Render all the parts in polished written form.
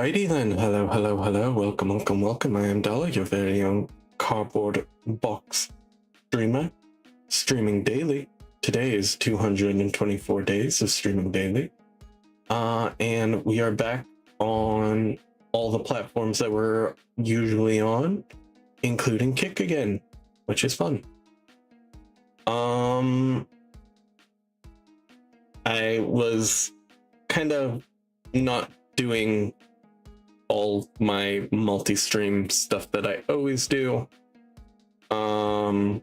Alrighty then, hello, welcome. I am Dalah, your very own cardboard box streamer, streaming daily. Today is 224 days of streaming daily. And we are back on all the platforms that we're usually on, including Kick again, which is fun. I was kind of not doing all my multi-stream stuff that I always do. Why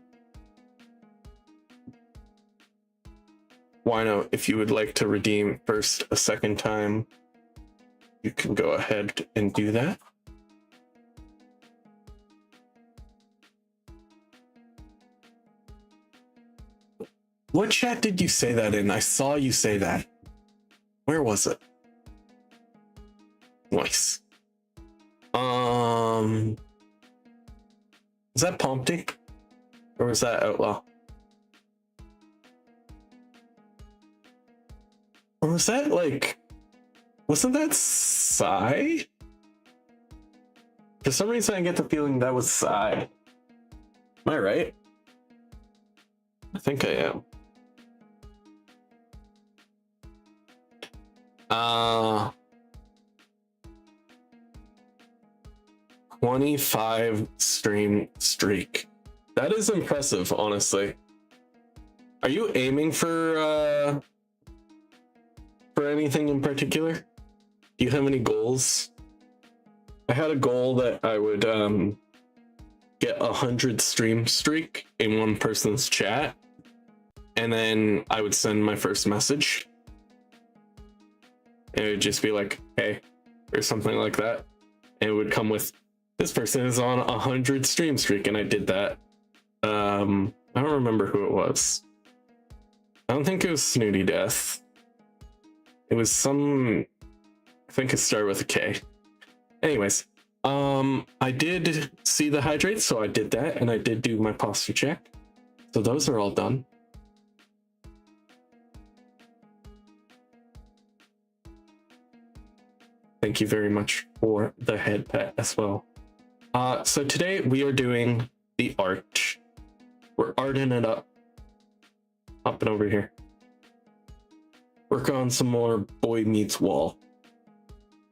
not? If you would like to redeem first a second time, you can go ahead and do that. What chat did you say that in? I saw you say that. Where was it? Nice. Is that Pompty? Or was that Outlaw? Or was that like... Wasn't that Psy? For some reason I get the feeling that was Psy. Am I right? I think I am. 25 stream streak. That is impressive, honestly. Are you aiming for anything in particular? Do you have any goals? I had a goal that I would get 100 stream streak in one person's chat, and then I would send my first message. And it would just be like, hey, or something like that. And it would come with, this person is on 100 stream streak, and I did that. I don't remember who it was. I don't think it was Snooty Death. It was some, I think it started with a K. Anyways, I did see the hydrate, so I did that, and I did do my posture check. So those are all done. Thank you very much for the head pet as well. So today we are doing the arch. We're arting it up. Hopping over here. Work on some more Boy Meets Wall.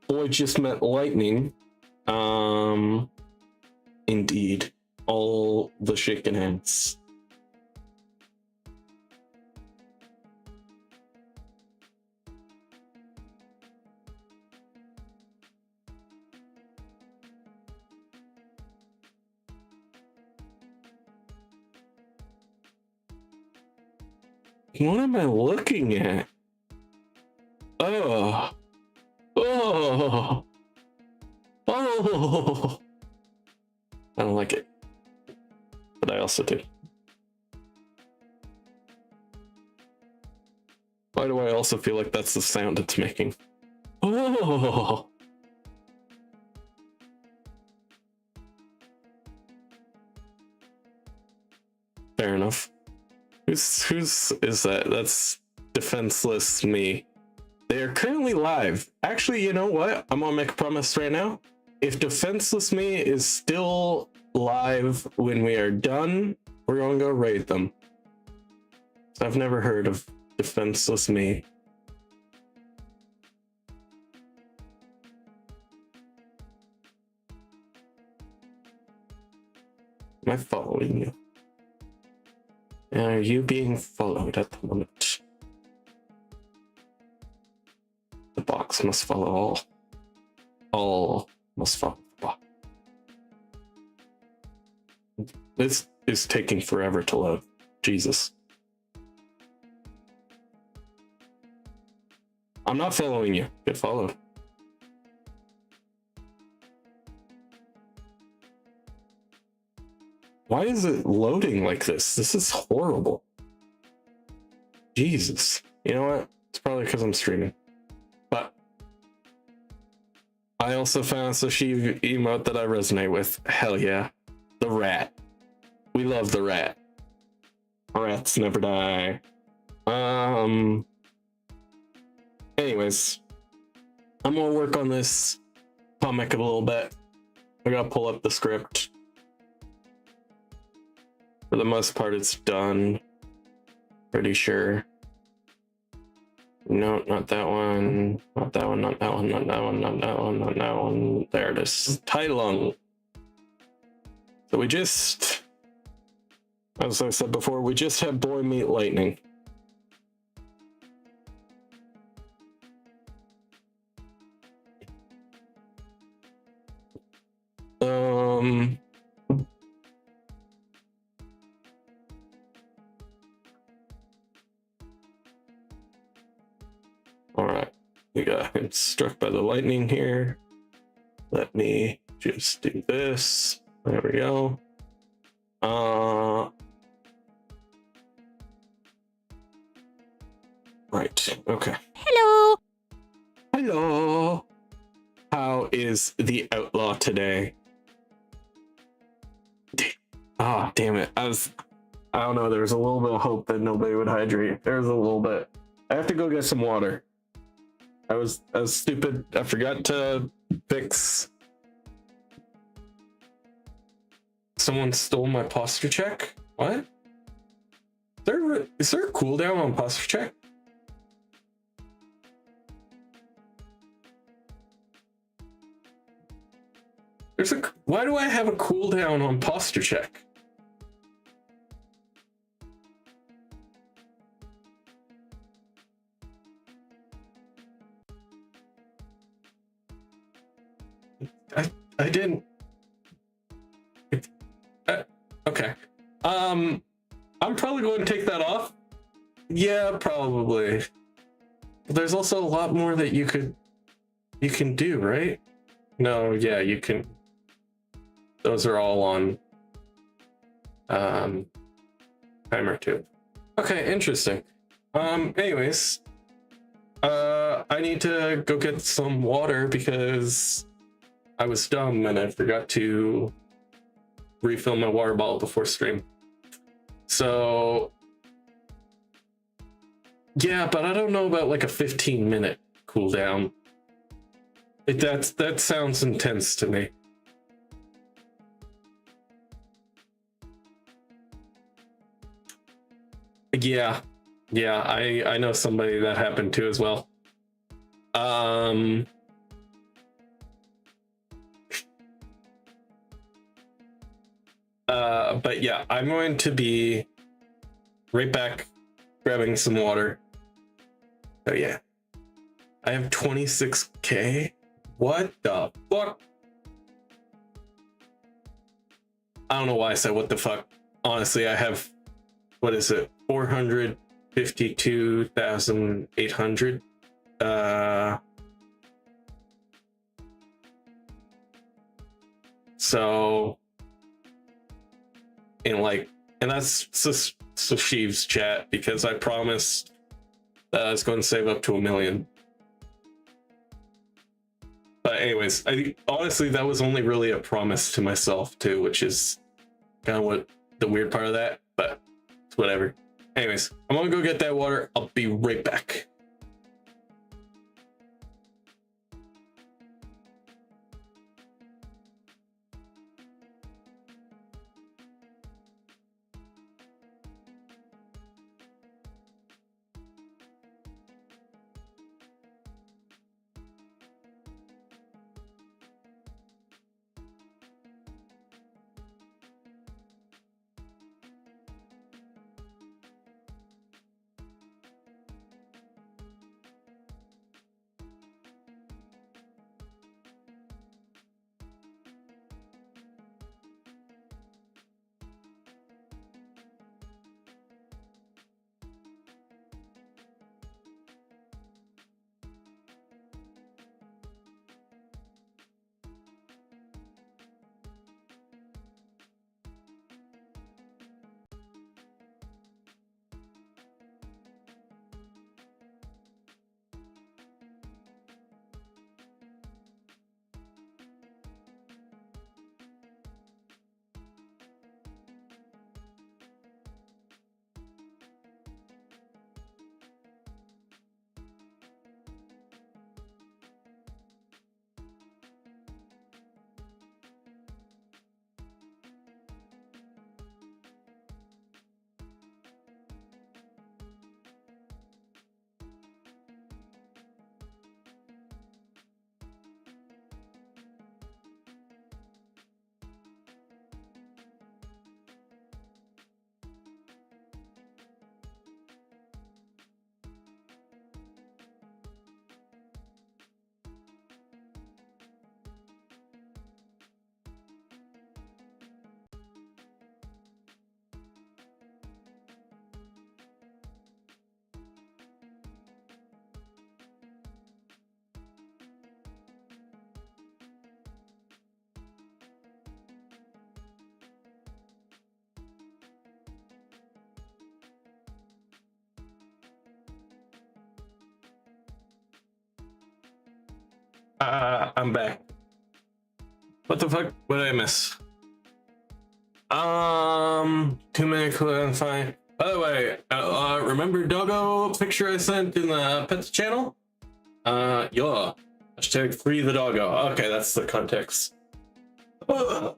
Boy just met lightning. Indeed. All the shaken hands. What am I looking at? Oh. I don't like it. But I also do. Why do I also feel like that's the sound it's making? Oh. Fair enough. Who's is that? That's Defenseless Me. They are currently live. Actually, you know what? I'm gonna make a promise right now. If Defenseless Me is still live when we are done, we're gonna go raid them. I've never heard of Defenseless Me. Am I following you? Are you being followed at the moment? The box must follow all. All must follow the box. This is taking forever to load. Jesus. I'm not following you. Get followed. Why is it loading like this? This is horrible. Jesus. You know what? It's probably because I'm streaming. But I also found a sushi emote that I resonate with. Hell yeah. The rat. We love the rat. Rats never die. Anyways, I'm gonna work on this comic a little bit. I gotta pull up the script. For the most part, it's done. Pretty sure. No, not that one. Not that one, not that one, not that one, not that one, not that one. There it is. Tai Lung. So we just, as I said before, we just have boy meet lightning. All right, we got him struck by the lightning here. Let me just do this. There we go. Right, okay. Hello. Hello. How is the outlaw today? Ah, damn it. I don't know, there was a little bit of hope that nobody would hydrate. There was a little bit. I have to go get some water. I was stupid. I forgot to fix. Someone stole my posture check? What? Is there a cooldown on posture check? Why do I have a cooldown on posture check? I didn't. Okay. I'm probably going to take that off. Yeah, probably. But there's also a lot more that you can do, right? No, yeah, you can. Those are all on timer 2. Okay, interesting. Anyways, I need to go get some water because I was dumb and I forgot to refill my water bottle before stream. So yeah, but I don't know about like a 15-minute cooldown. That sounds intense to me. Yeah, I know somebody that happened to as well. But yeah, I'm going to be right back grabbing some water. Oh yeah, I have 26k. What the fuck? I don't know why I said what the fuck. Honestly, I have, what is it, 452,800. So and that's Sashiv's chat, because I promised that I was going to save up to 1 million. But anyways, honestly, that was only really a promise to myself too, which is kind of what the weird part of that, but it's whatever. Anyways, I'm gonna go get that water. I'll be right back. I'm back. What the fuck? What did I miss? 2 minute cooldown, fine. By the way, remember doggo picture I sent in the pets channel? Yeah. Hashtag free the doggo. Okay, that's the context. I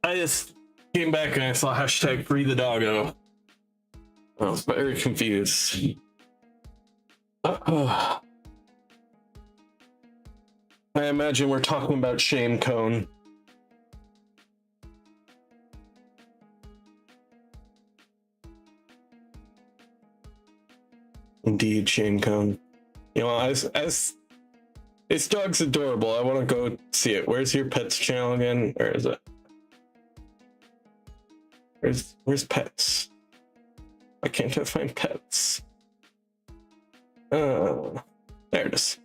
just came back and I saw hashtag free the doggo. I was very confused. I imagine we're talking about Shame Cone. Indeed, Shame Cone. You know, as this dog's adorable. I want to go see it. Where's your pets channel again? Where is it? Where's pets? Why can't I find pets? There it is.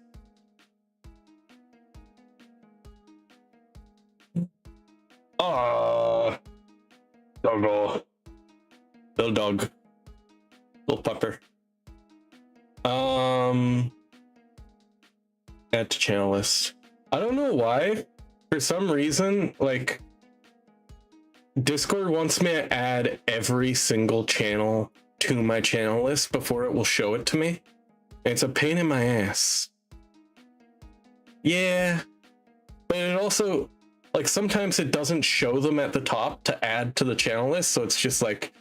Doggo. Little dog. Little pupper. Add to channel list. I don't know why. For some reason, like, Discord wants me to add every single channel to my channel list before it will show it to me. And it's a pain in my ass. Yeah. But it also, like, sometimes it doesn't show them at the top to add to the channel list. So it's just like,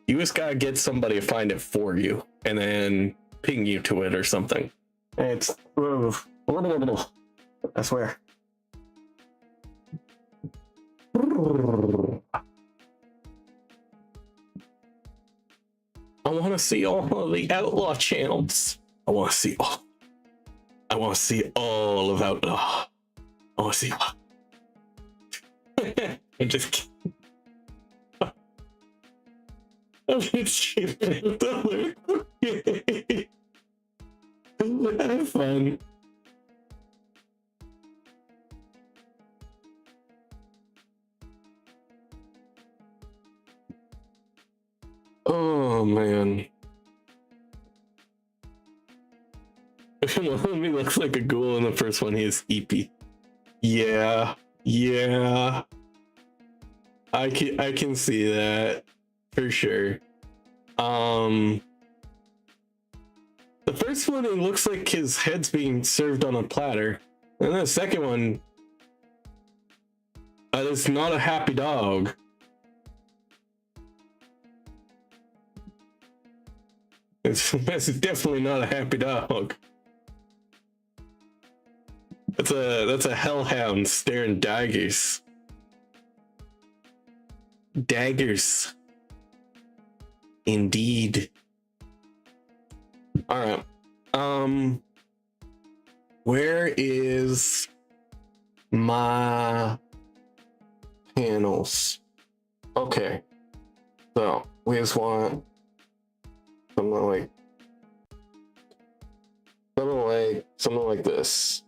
you just gotta get somebody to find it for you and then ping you to it or something. And it's, I swear. I want to see all of the Outlaw channels. I want to see all. I want to see all of Outlaw. I want to see all. I'm just kidding. I'm just kidding. Okay. Have fun. Oh man. One of me looks like a ghoul in the first one. He is EP. Yeah. I can see that for sure. The first one, it looks like his head's being served on a platter, and the second one, it's not a happy dog. That's definitely not a happy dog. That's a hellhound staring daggers. Daggers. Indeed. All right. Where is my panels? Okay. So we just want something like this.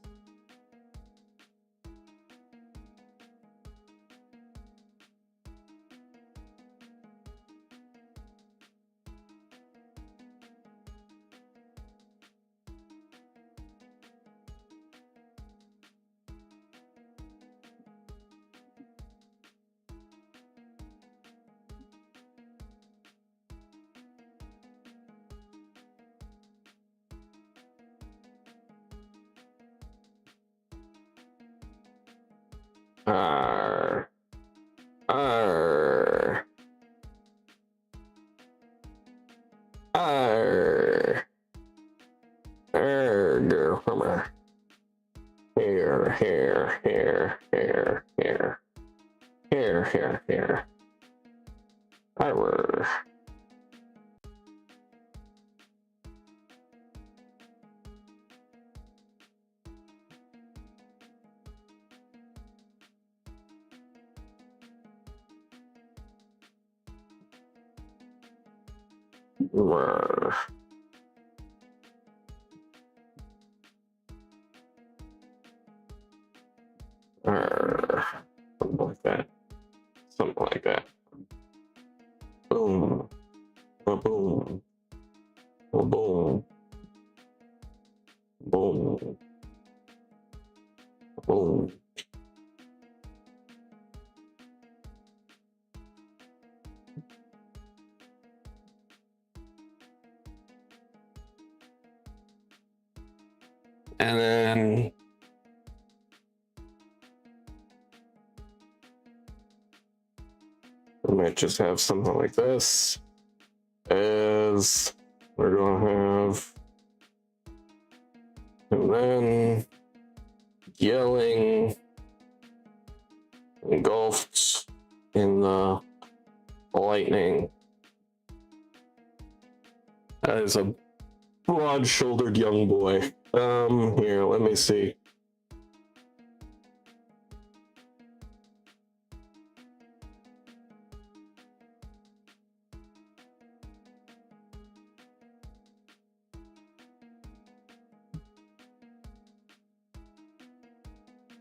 Arr. Arr. Arr. Arr. Go from her. Here. Arr. Arr. Arr. Something like that. Boom. Boom. Boom. Boom. Oh. And then we might just have something like this, as we're going to have, and then yelling engulfed in the lightning. That is a broad-shouldered young boy. Here, let me see.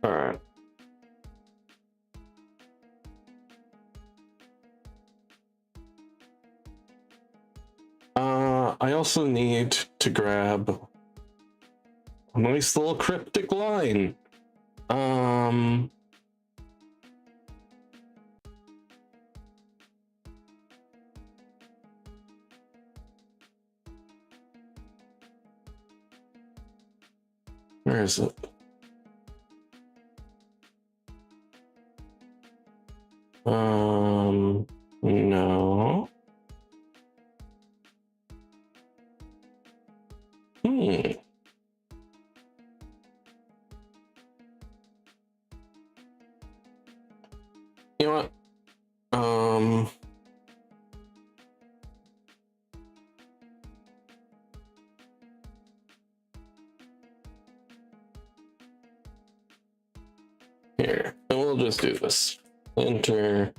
All right. I also need to grab a nice little cryptic line. Where is it? No. You know what? Here, and we'll just do this. Enter.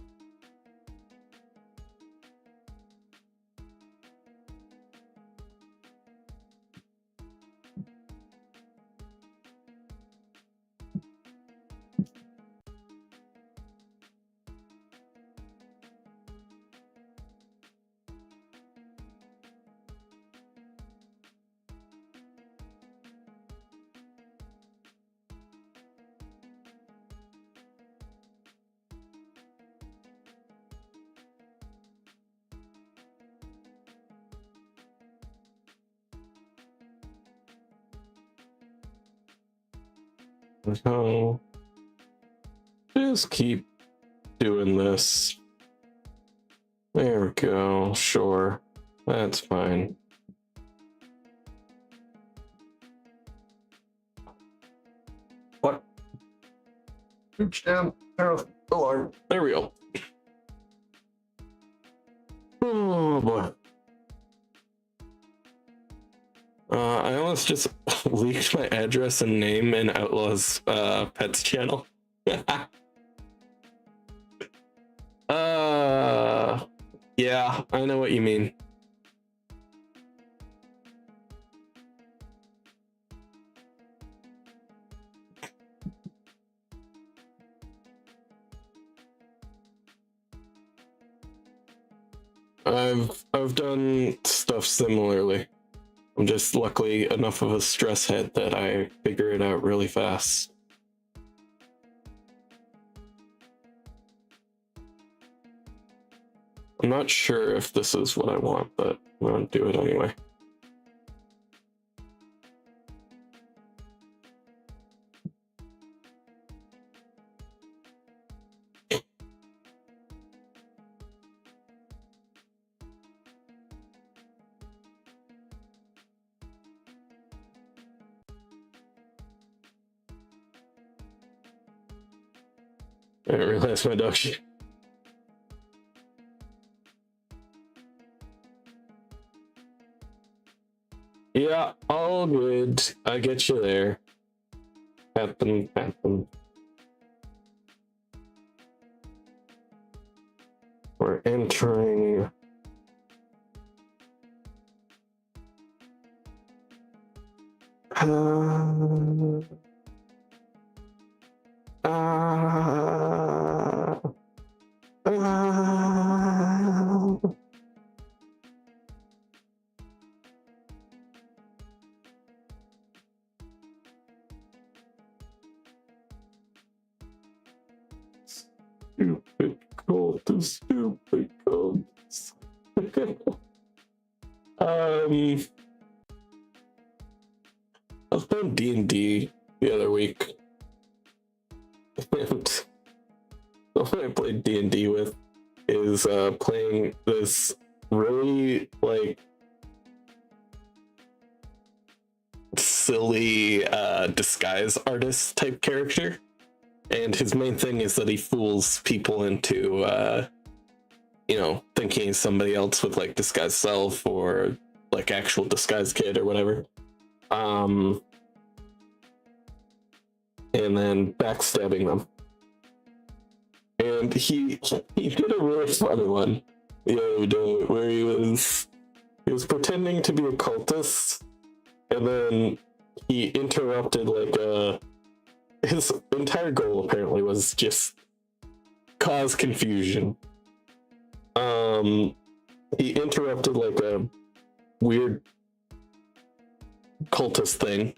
So just keep doing this. There we go. Sure, that's fine. What? Reach down. Alarm. There we go. Oh boy. I almost just leaked my address and name in Outlaw's Pets channel. Yeah, I know what you mean. I've done stuff similarly. I'm just luckily enough of a stress head that I figure it out really fast. I'm not sure if this is what I want, but I'm gonna do it anyway. I didn't realize my dog shit. Yeah, all good. I get you there. Happen. We're entering. stupid cultists. I was playing D&D the other week, and the one I played D&D with is playing this really like silly disguise artist type character, and his main thing is that he fools people into thinking he's somebody else with like disguise self or like actual disguise kit or whatever, and then backstabbing them. And he did a really funny one the other day where he was pretending to be a cultist, and then he interrupted his entire goal apparently was just cause confusion. He interrupted like a weird cultist thing.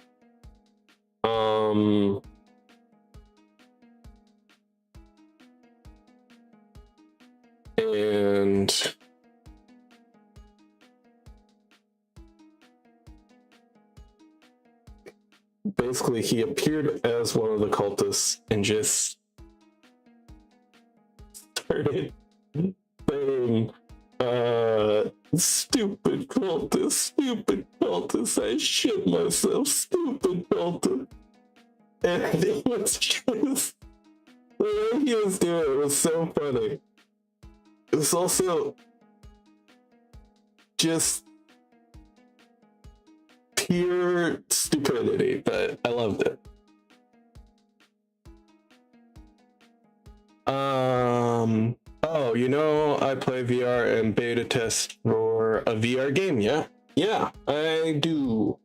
And basically he appeared as one of the cultists and just started saying, stupid cultist, I shit myself, stupid cultist. And it was just, the way he was doing it was so funny. It was also just pure stupidity, but I loved it. Oh, I play VR and beta test for a VR game, yeah? Yeah, I do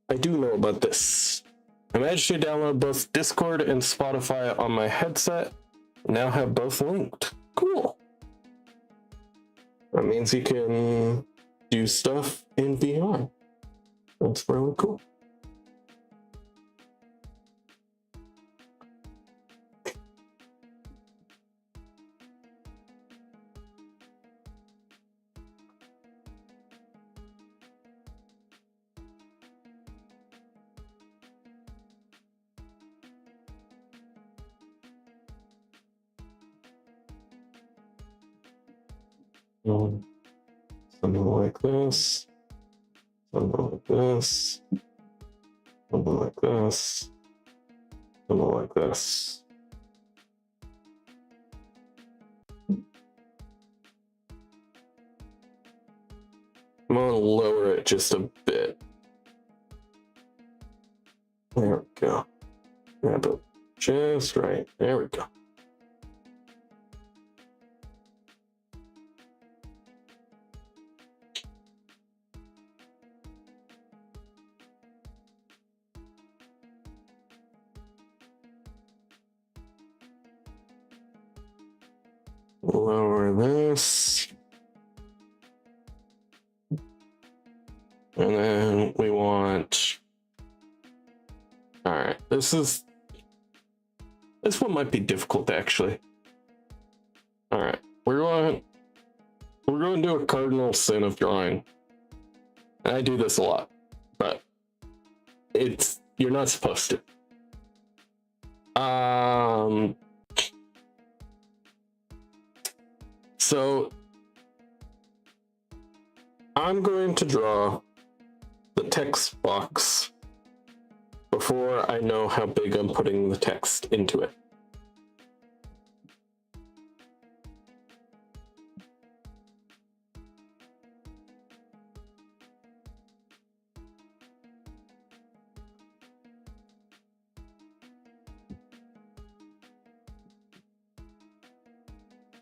know about this. I managed to download both Discord and Spotify on my headset. Now have both linked. Cool. That means you can do stuff in VR. That's really cool. Something like this. Something like this. Something like this. Something like this. I'm gonna lower it just a bit. There we go. Yeah, but just right. There we go. Lower this. And then we want... Alright, this one might be difficult actually. Alright, we're going to do a cardinal sin of drawing. And I do this a lot, but you're not supposed to. So I'm going to draw the text box before I know how big I'm putting the text into it.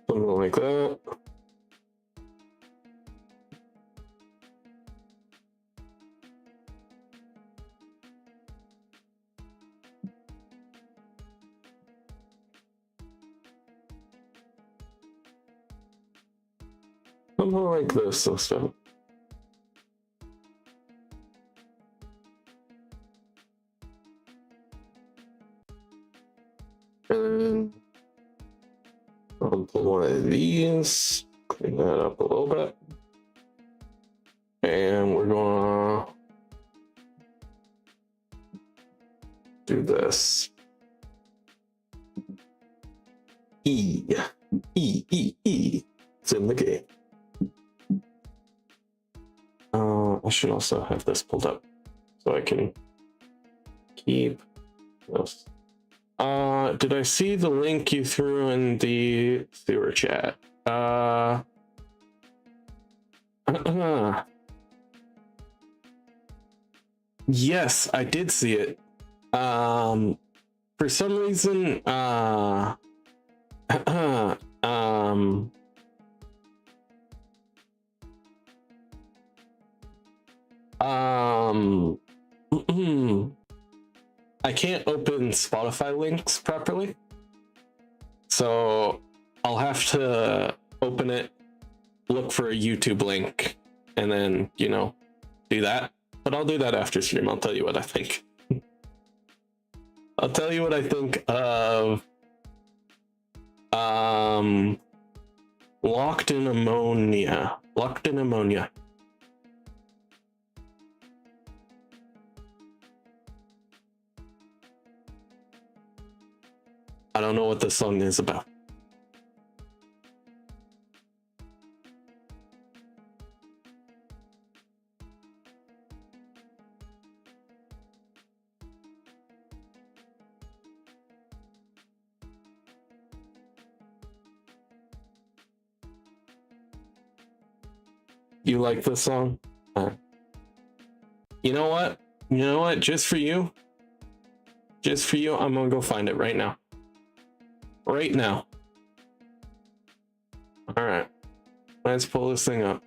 Something like that. Something like this, so stuff. And I'll pull one of these, clean that up a little bit. And we're gonna do this. E. It's in the game. I should also have this pulled up so I can keep this. Did I see the link you threw in the sewer chat? Yes, I did see it. For some reason, I can't open Spotify links properly, so I'll have to open it, look for a YouTube link, and then, you know, do that. But I'll do that after stream. I'll tell you what I think. I'll tell you what I think of Locked in Ammonia. Locked in Ammonia. I don't know what this song is about. You like this song? You know what? You know what? Just for you, I'm gonna go find it right now. Right now. All right. Let's pull this thing up.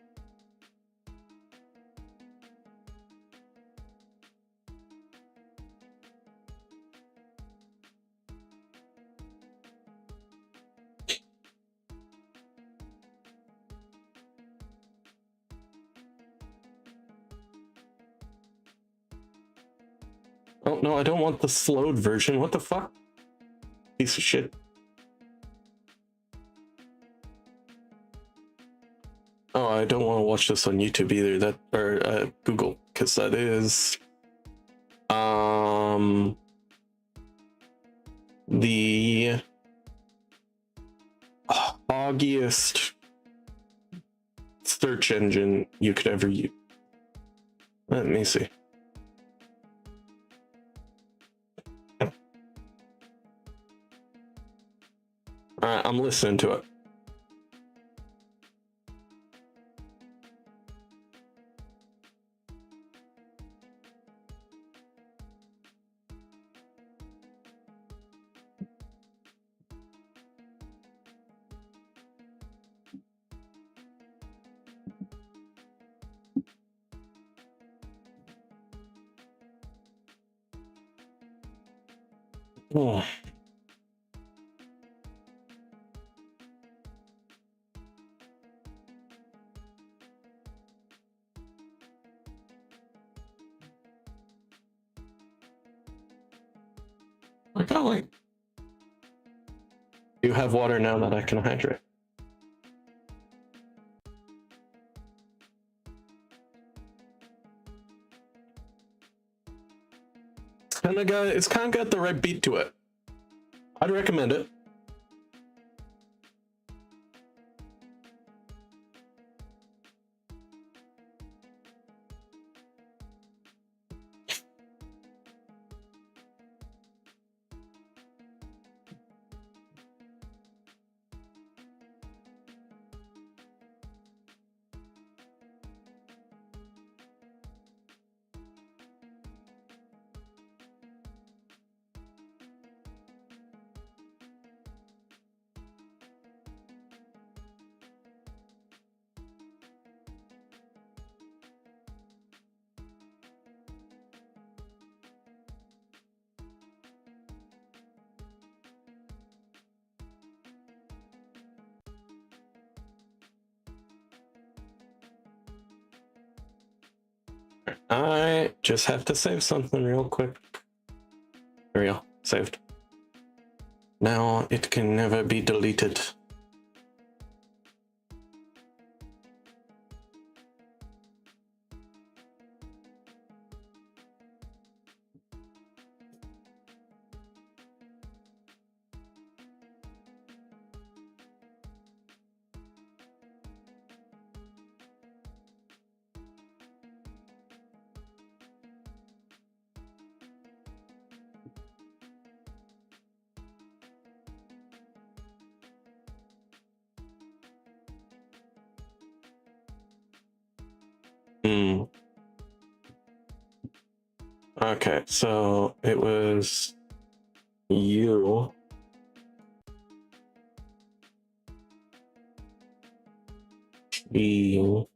Oh, no, I don't want the slowed version. What the fuck? Piece of shit. Oh, I don't want to watch this on YouTube either. Or Google, because that is the hoggiest search engine you could ever use. Let me see. All right, I'm listening to it. Oh. My golly. You have water now that I can hydrate. It's kind of got the right beat to it. I'd recommend it. I just have to save something real quick. There we go. Saved. Now it can never be deleted. Hmm. Okay, so it was you. Being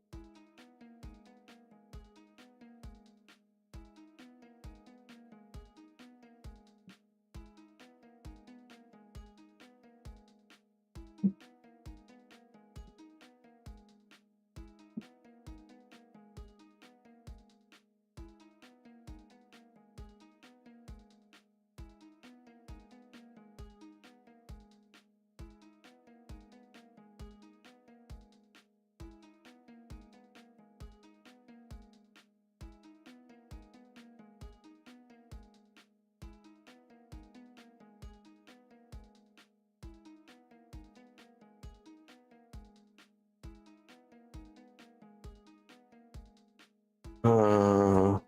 uh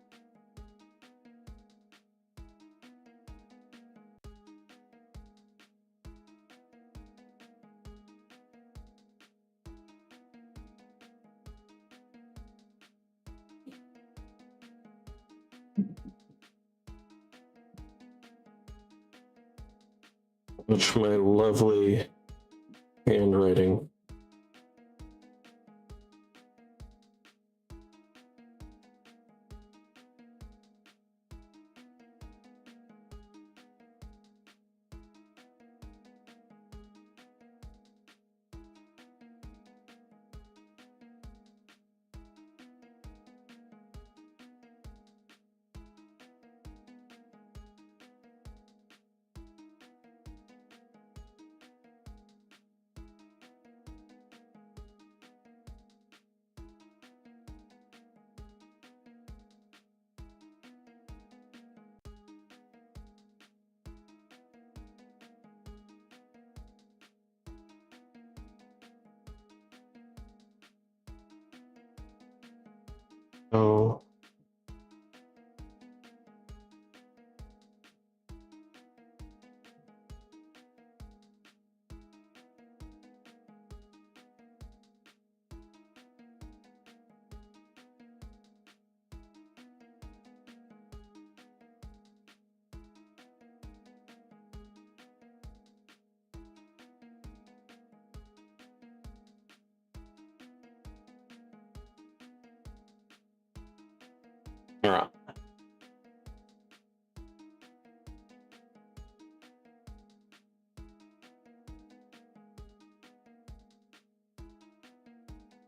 which my lovely handwriting. Oh, all right.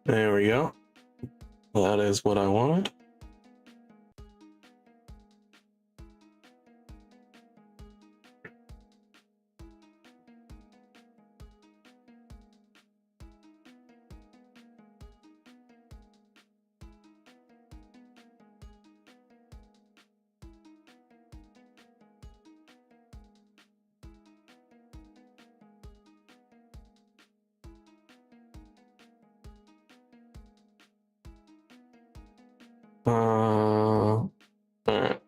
There we go. That is what I wanted. All right.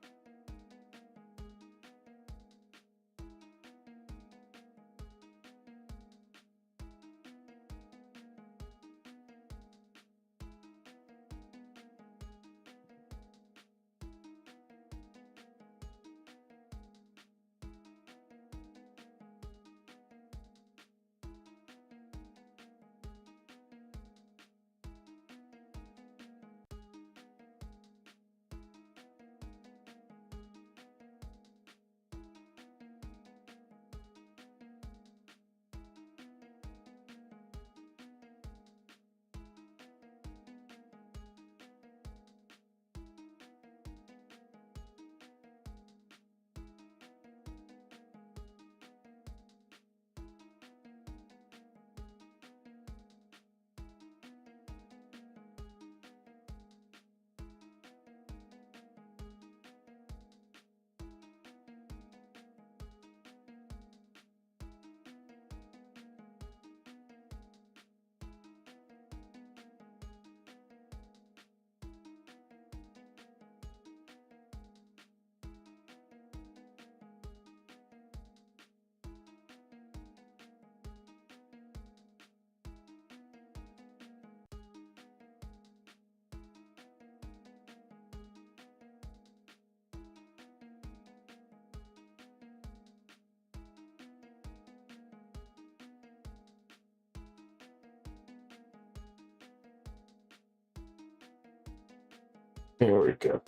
There we go.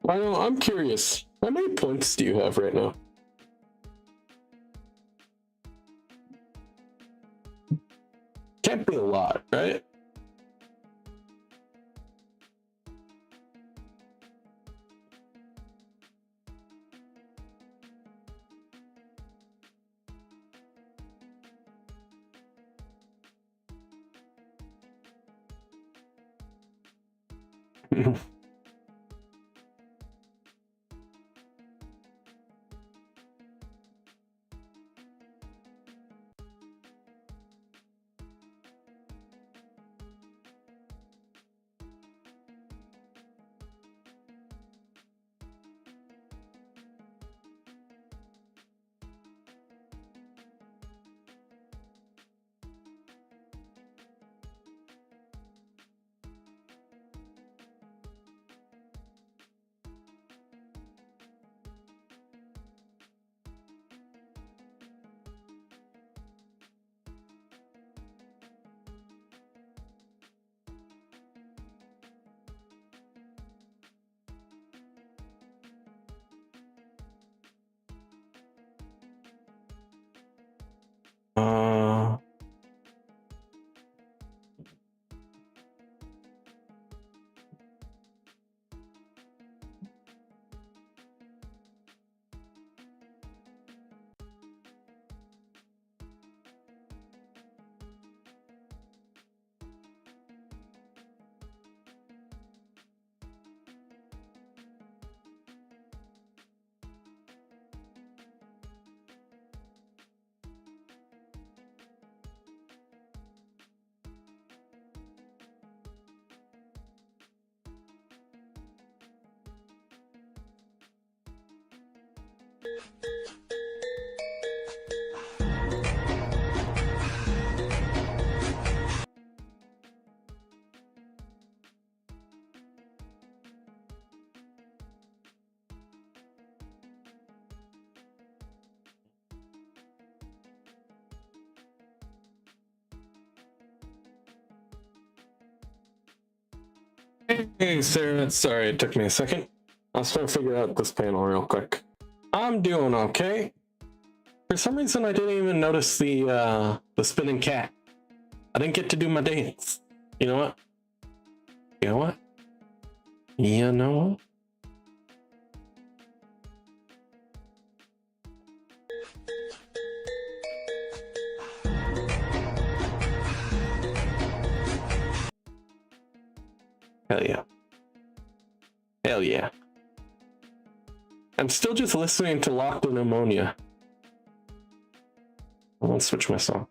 Well, I'm curious. How many points do you have right now? Can't be a lot, right? Uh, Hey, Sarah. Sorry, it took me a second. I was trying to figure out this panel real quick. I'm doing okay. For some reason, I didn't even notice the spinning cat. I didn't get to do my dance. You know what? You know what? You know what? Hell yeah. Hell yeah. I'm still just listening to Locked in Ammonia. I won't switch my song.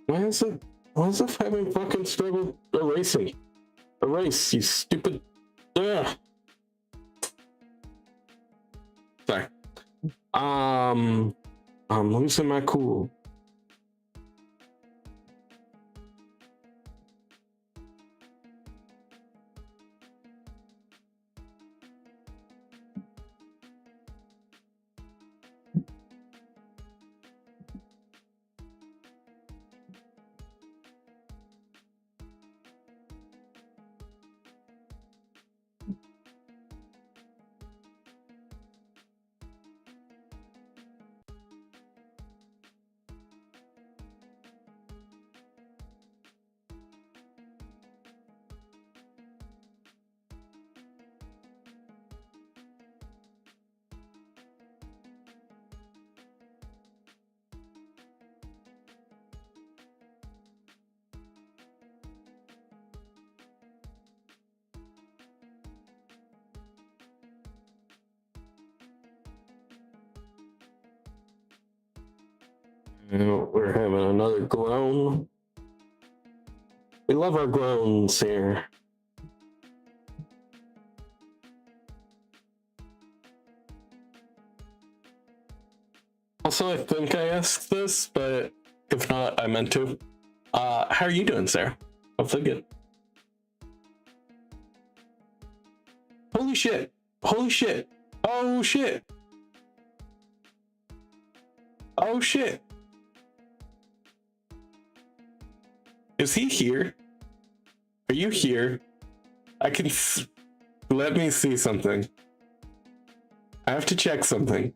Why is it having fucking struggle erasing? Erase, you stupid. Ugh. Sorry. I'm losing my cool. We're having another groan. We love our groans here. Also, I think I asked this, but if not, I meant to. How are you doing, Sarah? Hopefully good. Holy shit! Holy shit! Oh shit! Oh shit! Is he here? Are you here? I can. Let me see something. I have to check something.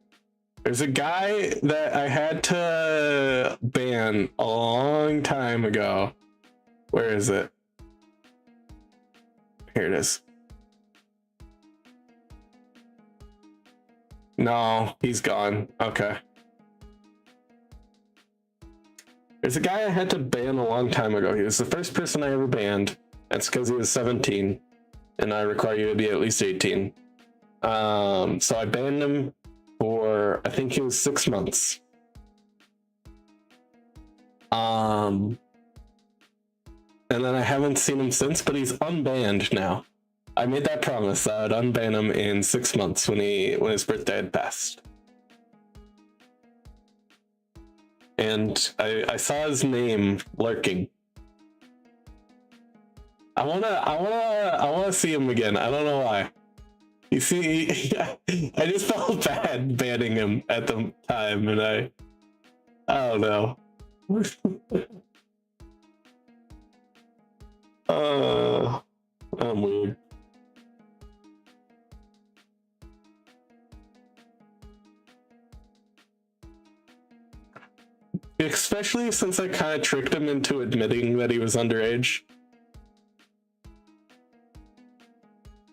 There's a guy that I had to ban a long time ago. Where is it? Here it is. No, he's gone. Okay. There's a guy I had to ban a long time ago. He was the first person I ever banned. That's because he was 17, and I require you to be at least 18. So I banned him for, I think he was 6 months. And then I haven't seen him since, but he's unbanned now. I made that promise that I would unban him in 6 months when his birthday had passed. And I saw his name lurking. I wanna see him again. I don't know why. You see, I just felt bad banning him at the time, and I don't know. I'm weird. Especially since I kind of tricked him into admitting that he was underage.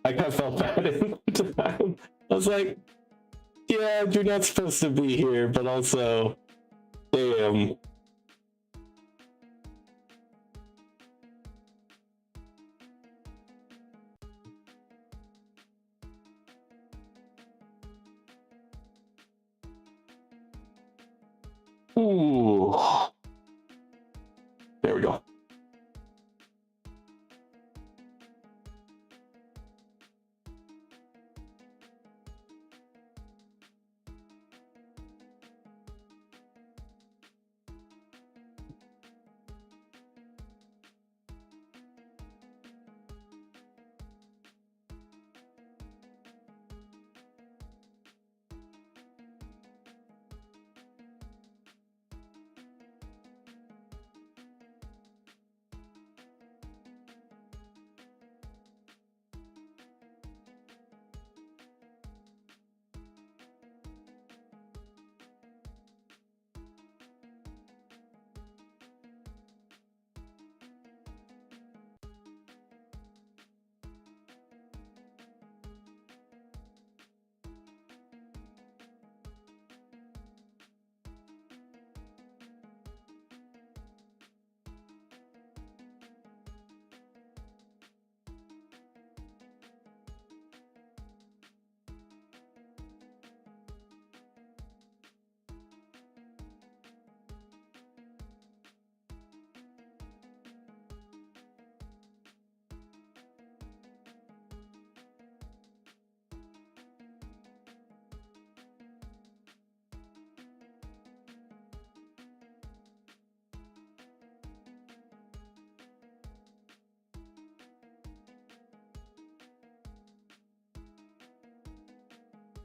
I kind of felt bad at the time. I was like, yeah, you're not supposed to be here, but also, damn. Ooh. There we go.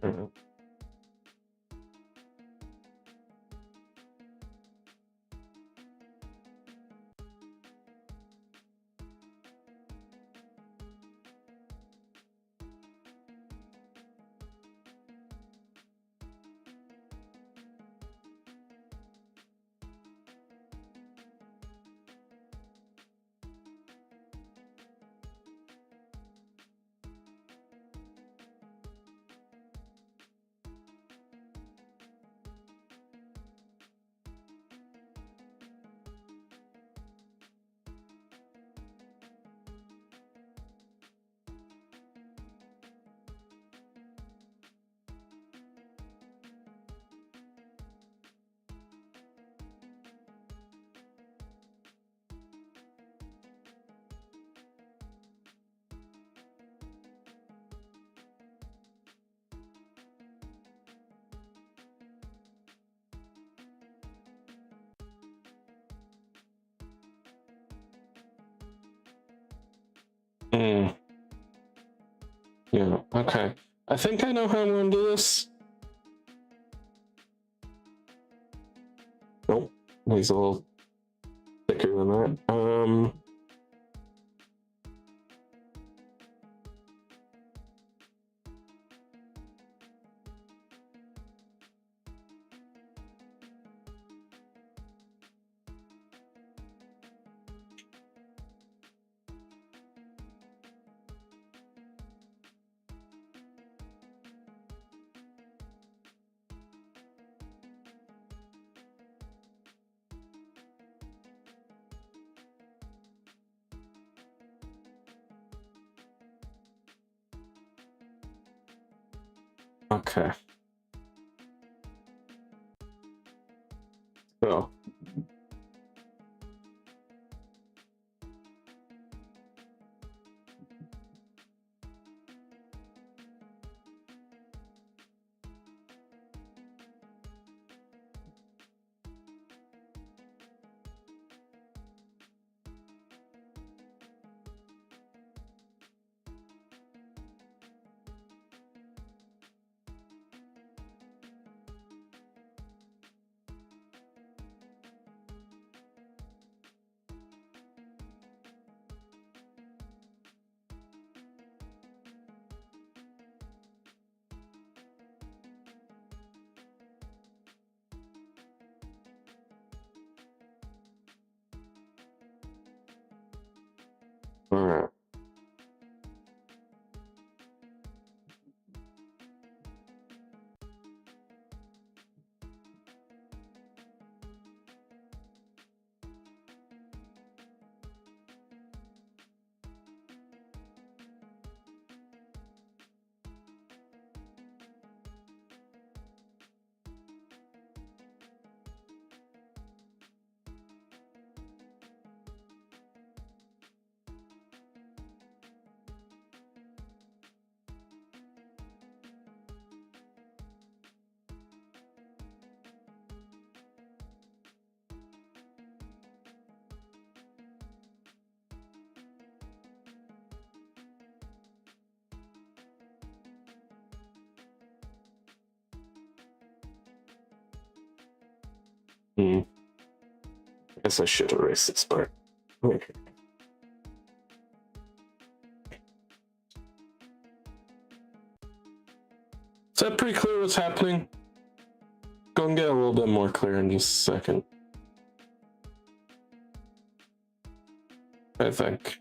Mhm. Yeah, okay. I think I know how I'm going to do this. Nope, he's a little thicker than that. Okay. So. All right. I guess I should erase this part. Okay. Is that pretty clear what's happening? Go and get a little bit more clear in just a second. I think.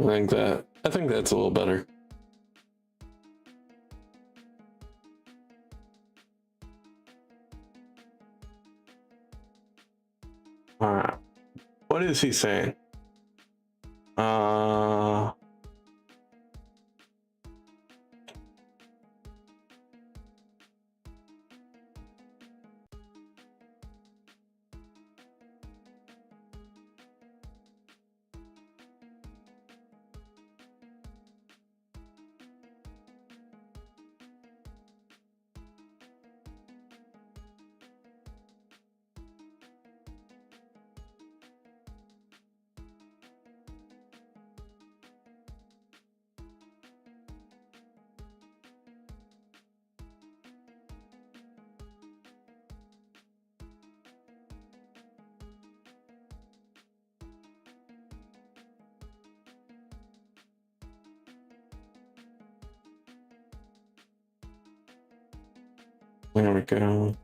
I think that's a little better. Alright. What is he saying? There we go.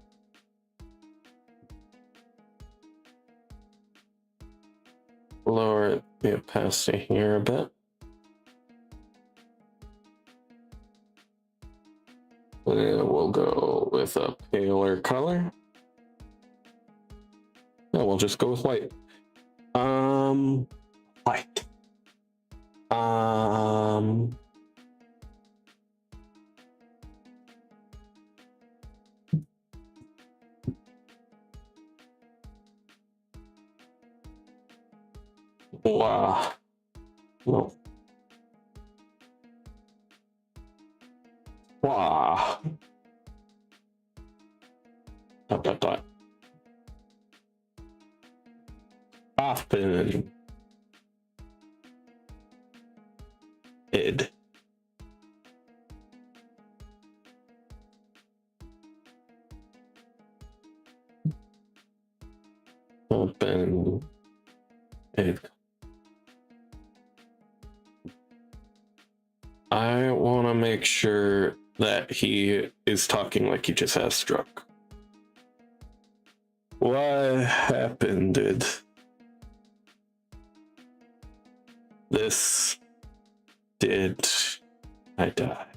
Lower the opacity here a bit. And we'll go with a paler color. No, we'll just go with white. White. Wow. No. Wow. Dot. Often. Id. Open. Id. I want to make sure that he is talking like he just has struck. What happened? Did this? Did I die?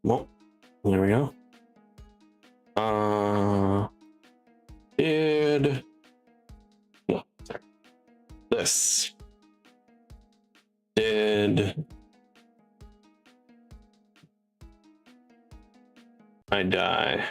Well, there we go. Did no, sorry. This did I die?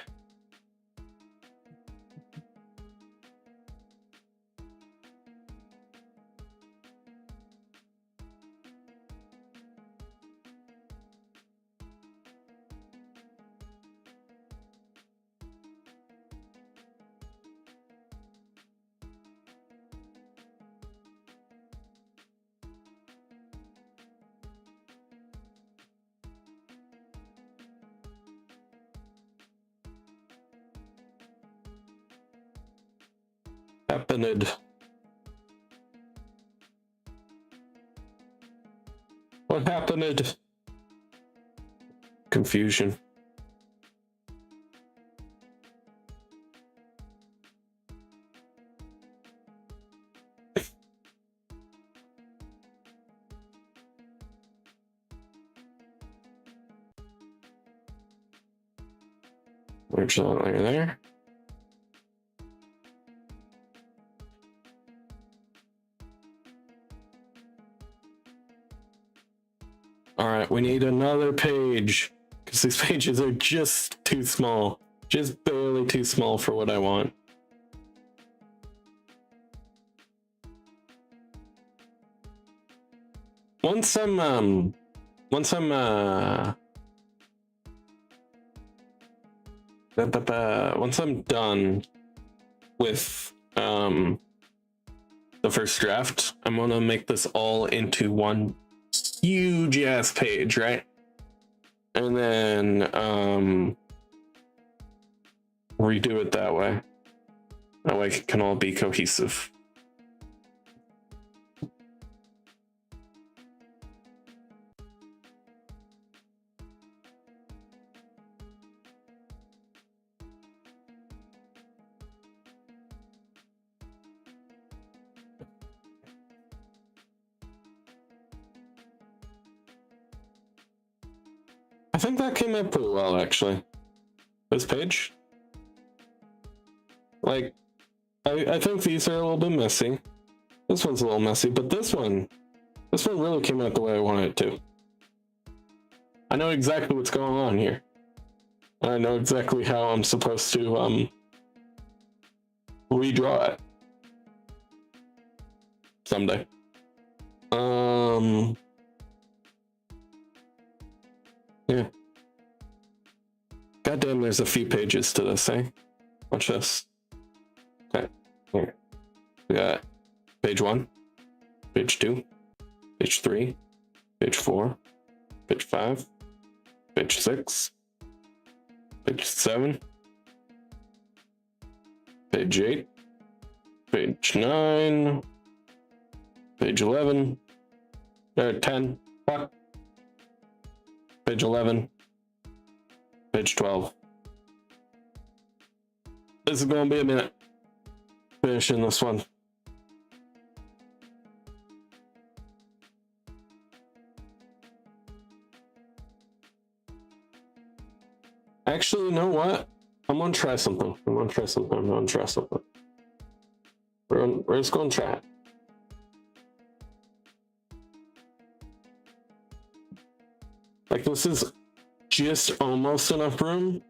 Happened. What happened? Confusion. Which layer there? All right, we need another page because these pages are just too small, just barely too small for what I want. Once I'm done with the first draft, I'm gonna make this all into one huge ass page, right? And then redo it that way. That way it can all be cohesive. I think that came out pretty well, actually. This page. Like, I think these are a little bit messy. This one's a little messy, but this one really came out the way I wanted it to. I know exactly what's going on here. I know exactly how I'm supposed to redraw it someday. Yeah. Goddamn, there's a few pages to this, eh? Watch this. Okay. Here. We got page 1, page 2, page 3, page 4, page 5, page 6, page 7, page 8, page 9, page 11, 10, fuck. Page 11, page 12. This is gonna be a minute finishing this one. Actually, you know what? I'm gonna try something. We're just gonna try it. Like, this is just almost enough room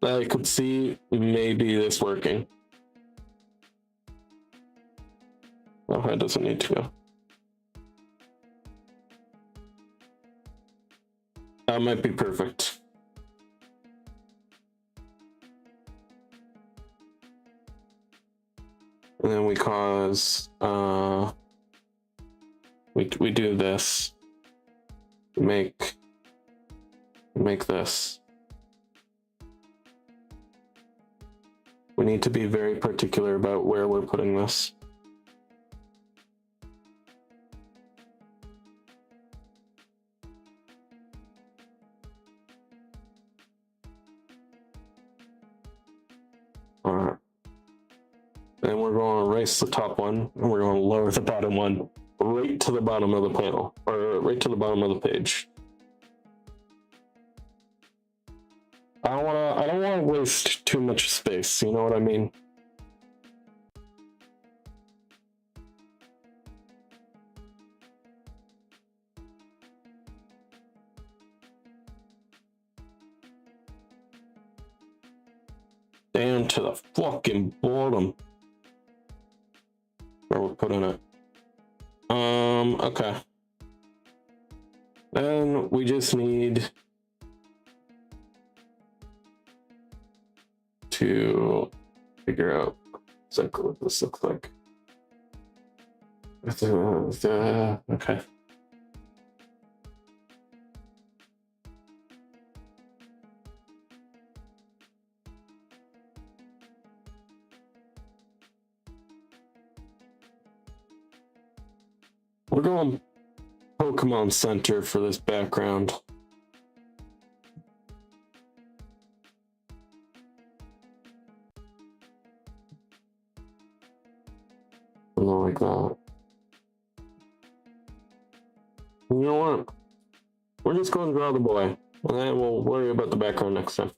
that I could see maybe this working. Oh, it doesn't need to go. That might be perfect. And then we cause, we do this, make this. We need to be very particular about where we're putting this. All right. Then we're going to erase the top one, and we're going to lower the bottom one right to the bottom of the panel, or right to the bottom of the page. I don't want to waste too much space. You know what I mean? Down to the fucking bottom. Where we're putting it. Okay. Then we just need to figure out exactly what this looks like. Okay. We're going Pokemon Center for this background. Something like that. You know what? We're just going to draw the boy, and then we'll worry about the background next time.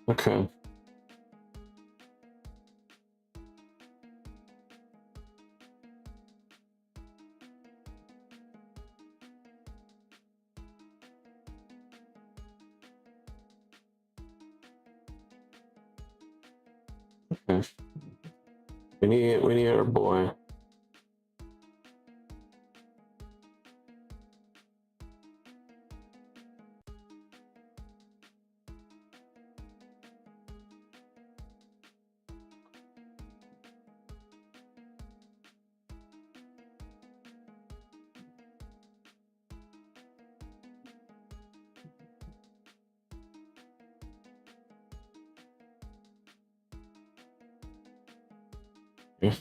Okay. Okay. We need our boy. Yeah.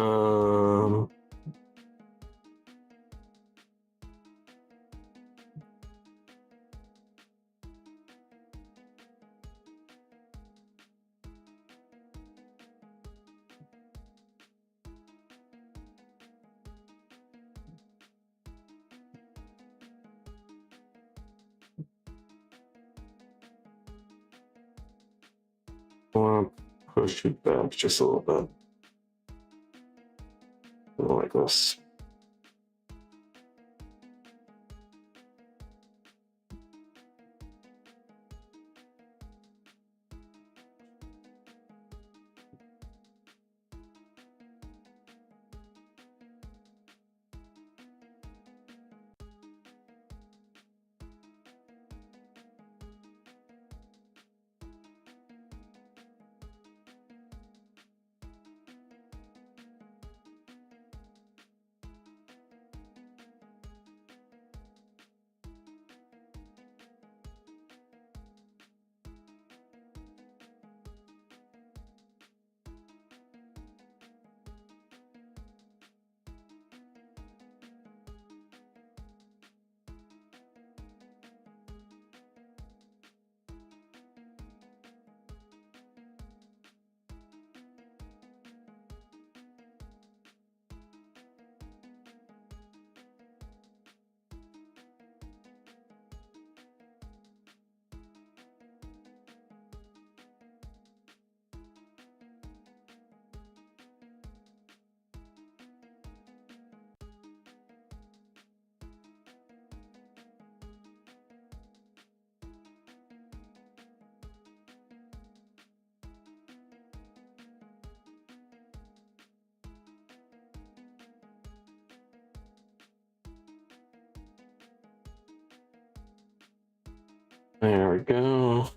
Um, I want to push you back just a little bit. Like this. There we go.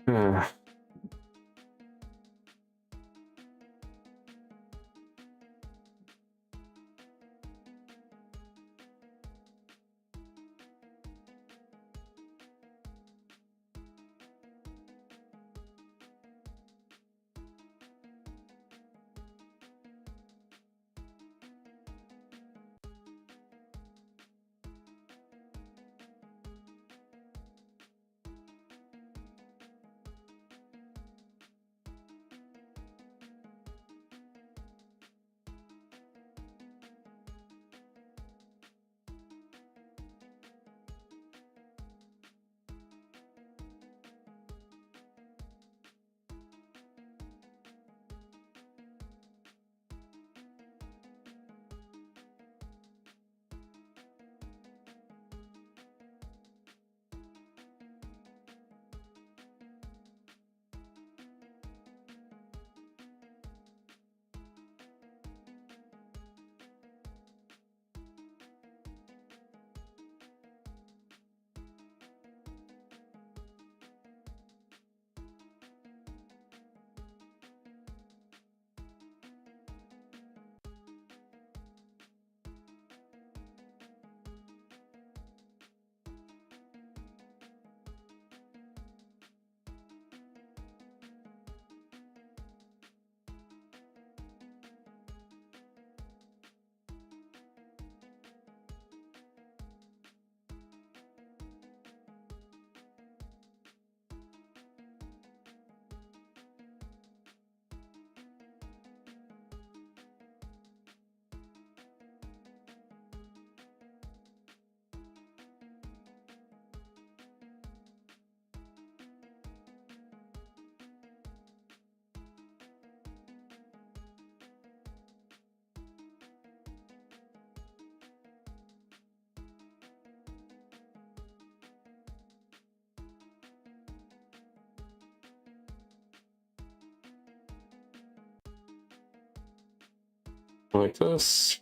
Uh, like this.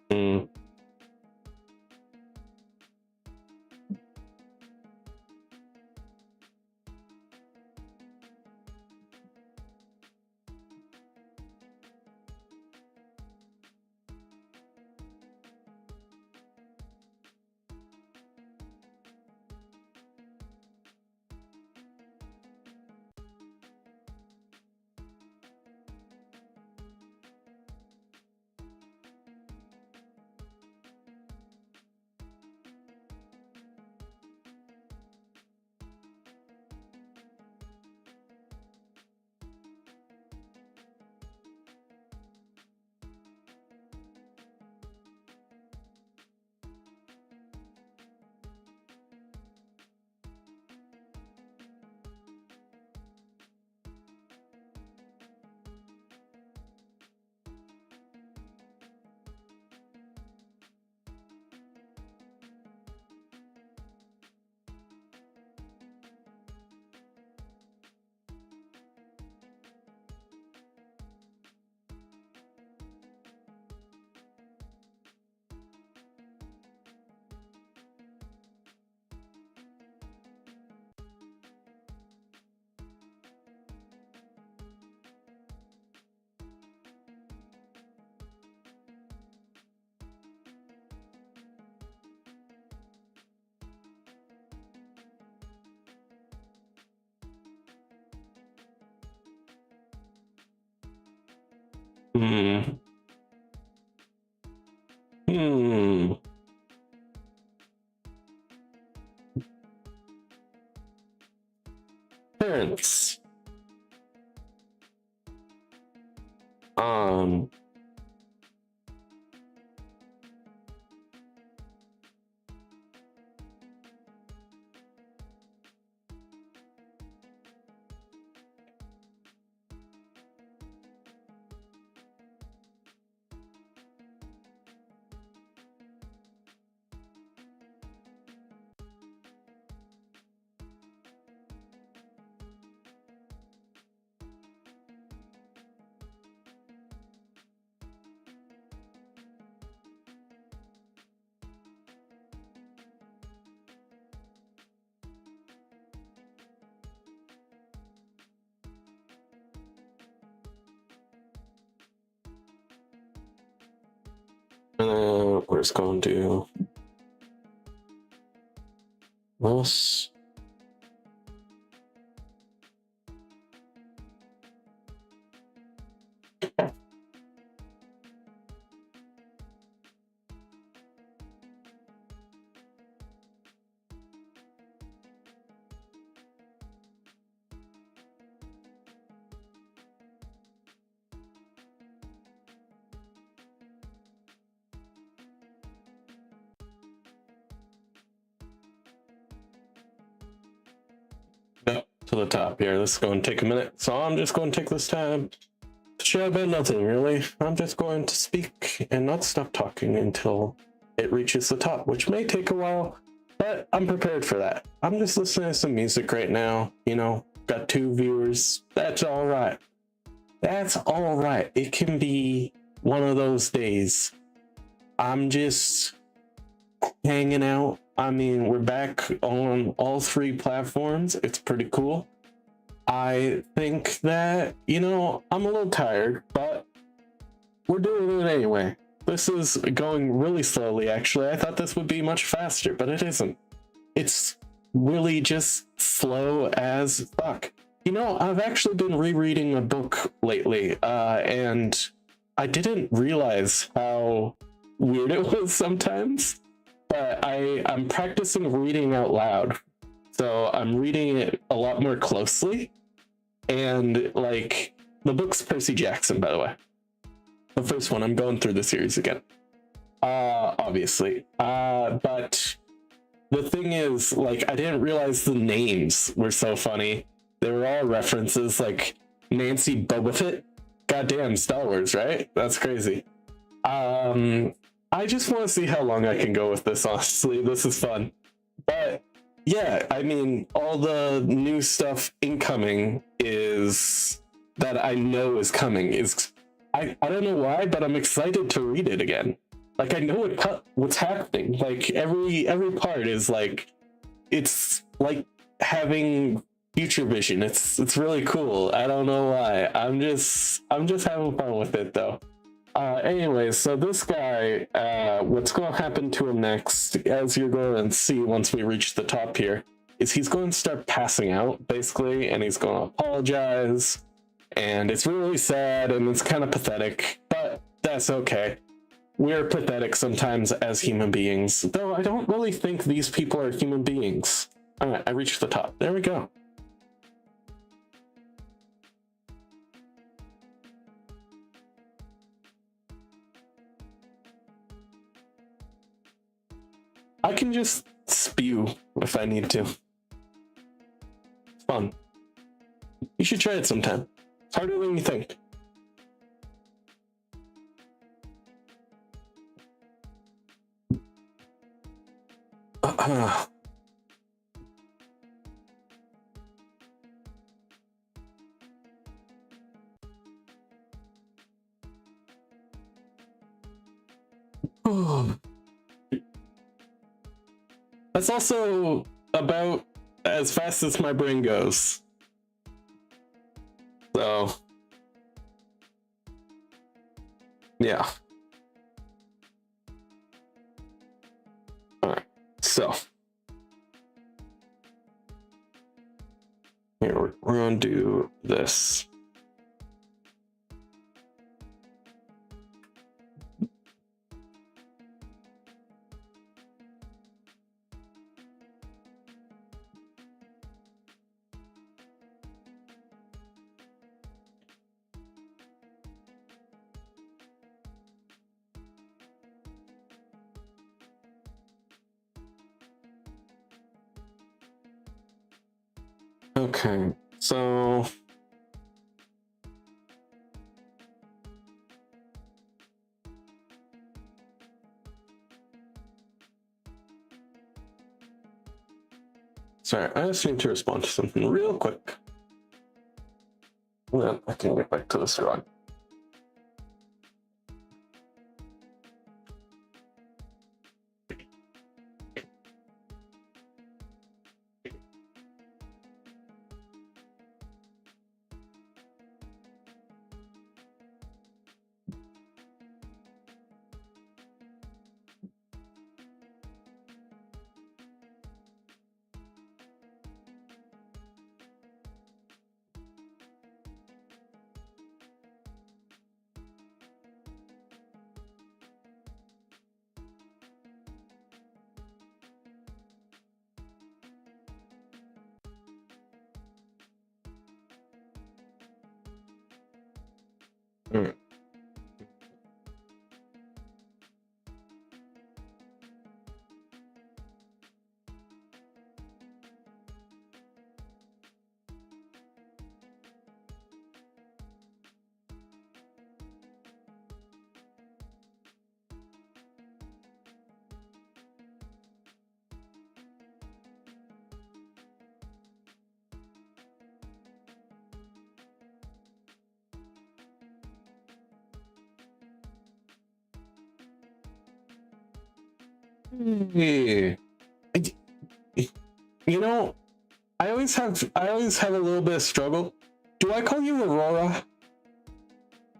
Mm. Hmm. Hmm. Parents. Um. And then we're just going to this. To the top here. This is going to take a minute, so I'm just going to take this time to chat about nothing, really. I'm just going to speak and not stop talking until it reaches the top, which may take a while, but I'm prepared for that. I'm just listening to some music right now, you know, got 2 viewers. That's all right. That's all right. It can be one of those days. I'm just hanging out. I mean, we're back on all 3 platforms. It's pretty cool. I think that, you know, I'm a little tired, but we're doing it anyway. This is going really slowly, actually. I thought this would be much faster, but it isn't. It's really just slow as fuck. You know, I've actually been rereading a book lately, and I didn't realize how weird it was sometimes. But I'm practicing reading out loud, so I'm reading it a lot more closely. And like, the book's Percy Jackson, by the way. The first one. I'm going through the series again. Obviously. But the thing is, like, I didn't realize the names were so funny. They were all references, like Nancy Boba Fett. Goddamn, Star Wars, right? That's crazy. I just want to see how long I can go with this, honestly. This is fun. But yeah, I mean, all the new stuff incoming is that I know is coming is I don't know why, but I'm excited to read it again. Like I know what's happening. Like every part is like it's like having future vision. It's really cool. I don't know why. I'm just having fun with it though. Anyways, so this guy, what's going to happen to him next, as you're going to see once we reach the top here, is he's going to start passing out, basically, and he's going to apologize, and it's really sad, and it's kind of pathetic, but that's okay. We're pathetic sometimes as human beings, though I don't really think these people are human beings. Alright, I reached the top. There we go. I can just spew if I need to. It's fun. You should try it sometime. It's harder than you think. That's also about as fast as my brain goes. So, yeah. Alright, so. Here, we're gonna do this. Okay, so sorry, I just need to respond to something real quick. And then I can get back to this run. Mm. Hey. You know, I always have a little bit of struggle. Do I call you Aurora?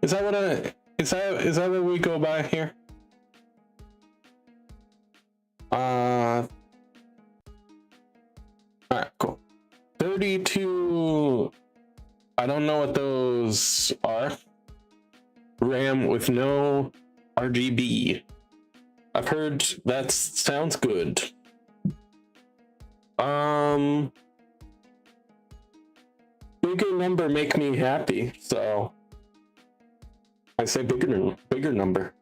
Is that what we go by here? Alright, cool. 32, I don't know what those are. RAM with no RGB. I've heard that sounds good. Bigger number make me happy, so I say bigger number.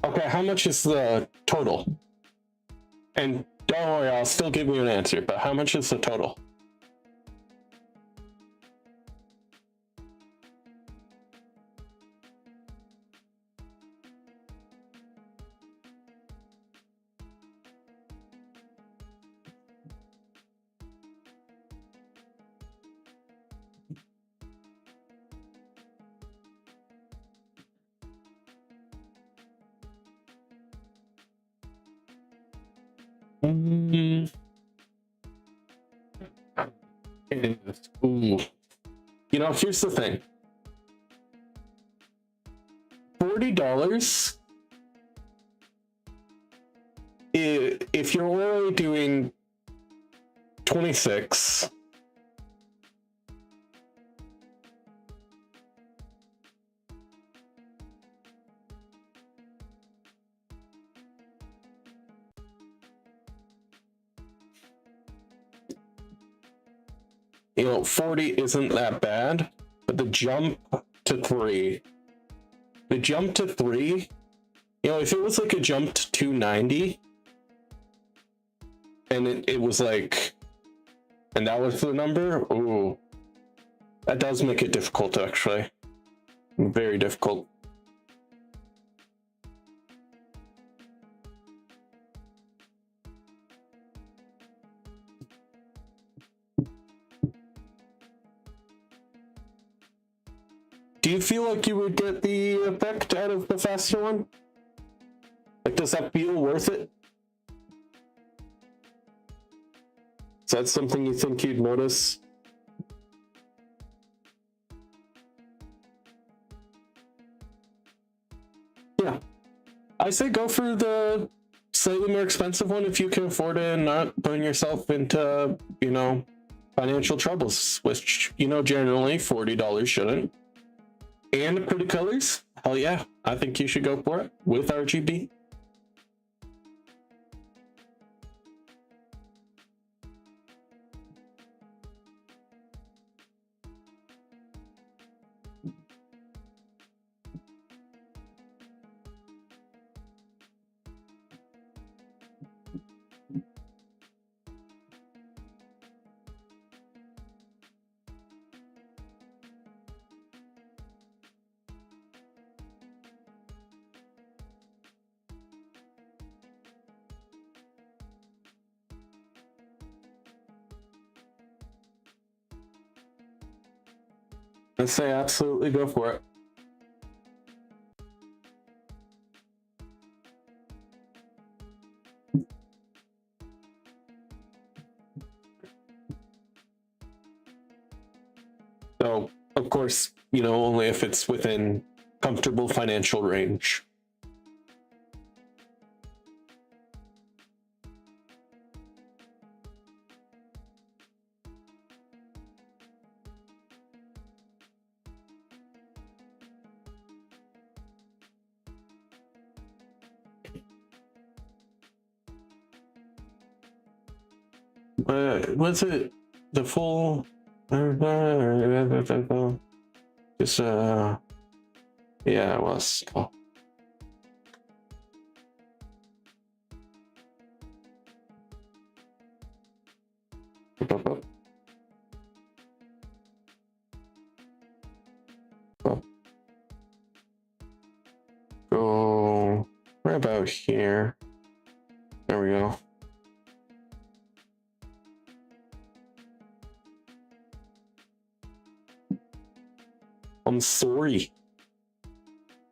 Okay, how much is the total? And don't worry, I'll still give you an answer, but how much is the total? Ooh. You know, here's the thing. $40 if you're only doing 26, you know, 40 isn't that bad, but the jump to 3, you know, if it was like a jump to 290 and it was like, and that was the number, ooh, that does make it difficult, actually. Very difficult. Do you feel like you would get the effect out of the faster one? Like, does that feel worth it? Is that something you think you'd notice? Yeah. I say go for the slightly more expensive one if you can afford it and not putting yourself into, you know, financial troubles, which, you know, generally $40 shouldn't. And pretty colors, hell yeah, I think you should go for it with RGB. I say absolutely go for it. So, of course, you know, only if it's within comfortable financial range. Was it the full? Just yeah, it was. Oh. Go right about here. There we go. I'm sorry.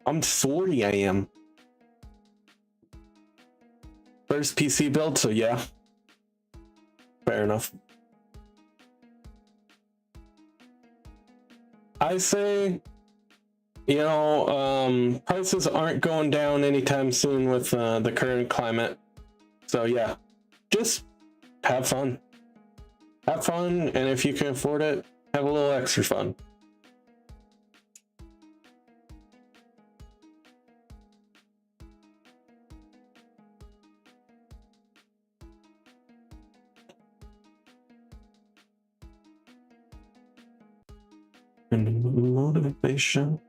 I'm sorry, I am. First PC build, so yeah. Fair enough. I say Prices aren't going down anytime soon with the current climate. So yeah, just have fun. Have fun, and if you can afford it, have a little extra fun. And motivation,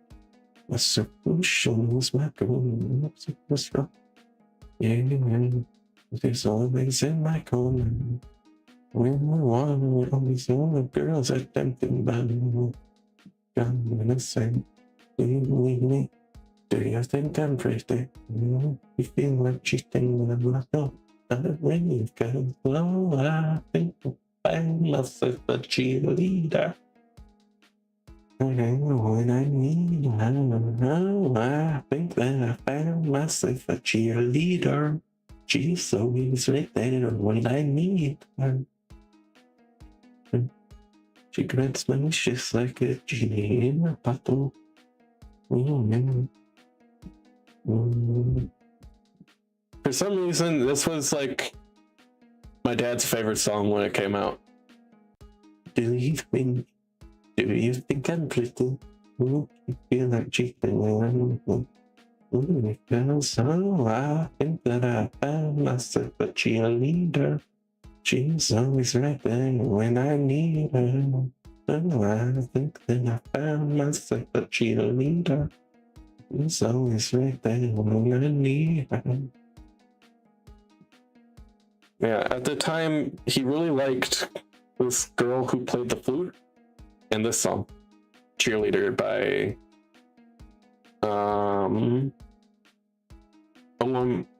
a solution is my goal. Yeah, there's always in my corner. When I want all these other girls are tempting by me. I'm gonna say, do you believe me? Do you think I'm pretty? You feel like cheating when I'm not up. Not really, cause oh, I think I myself a cheerleader. When I need, I don't know. I think that I found myself a cheerleader. She's always right there when I need her. She grants my wishes like a genie in a bottle. For some reason, this was like my dad's favorite song when it came out. Do you think I'm pretty? You feel like cheating? So I think that I found myself a cheerleader. She's always right there when I need her. So I think that I found myself a cheerleader. She's always right there when I need her. Yeah, at the time, he really liked this girl who played the flute in this song, Cheerleader by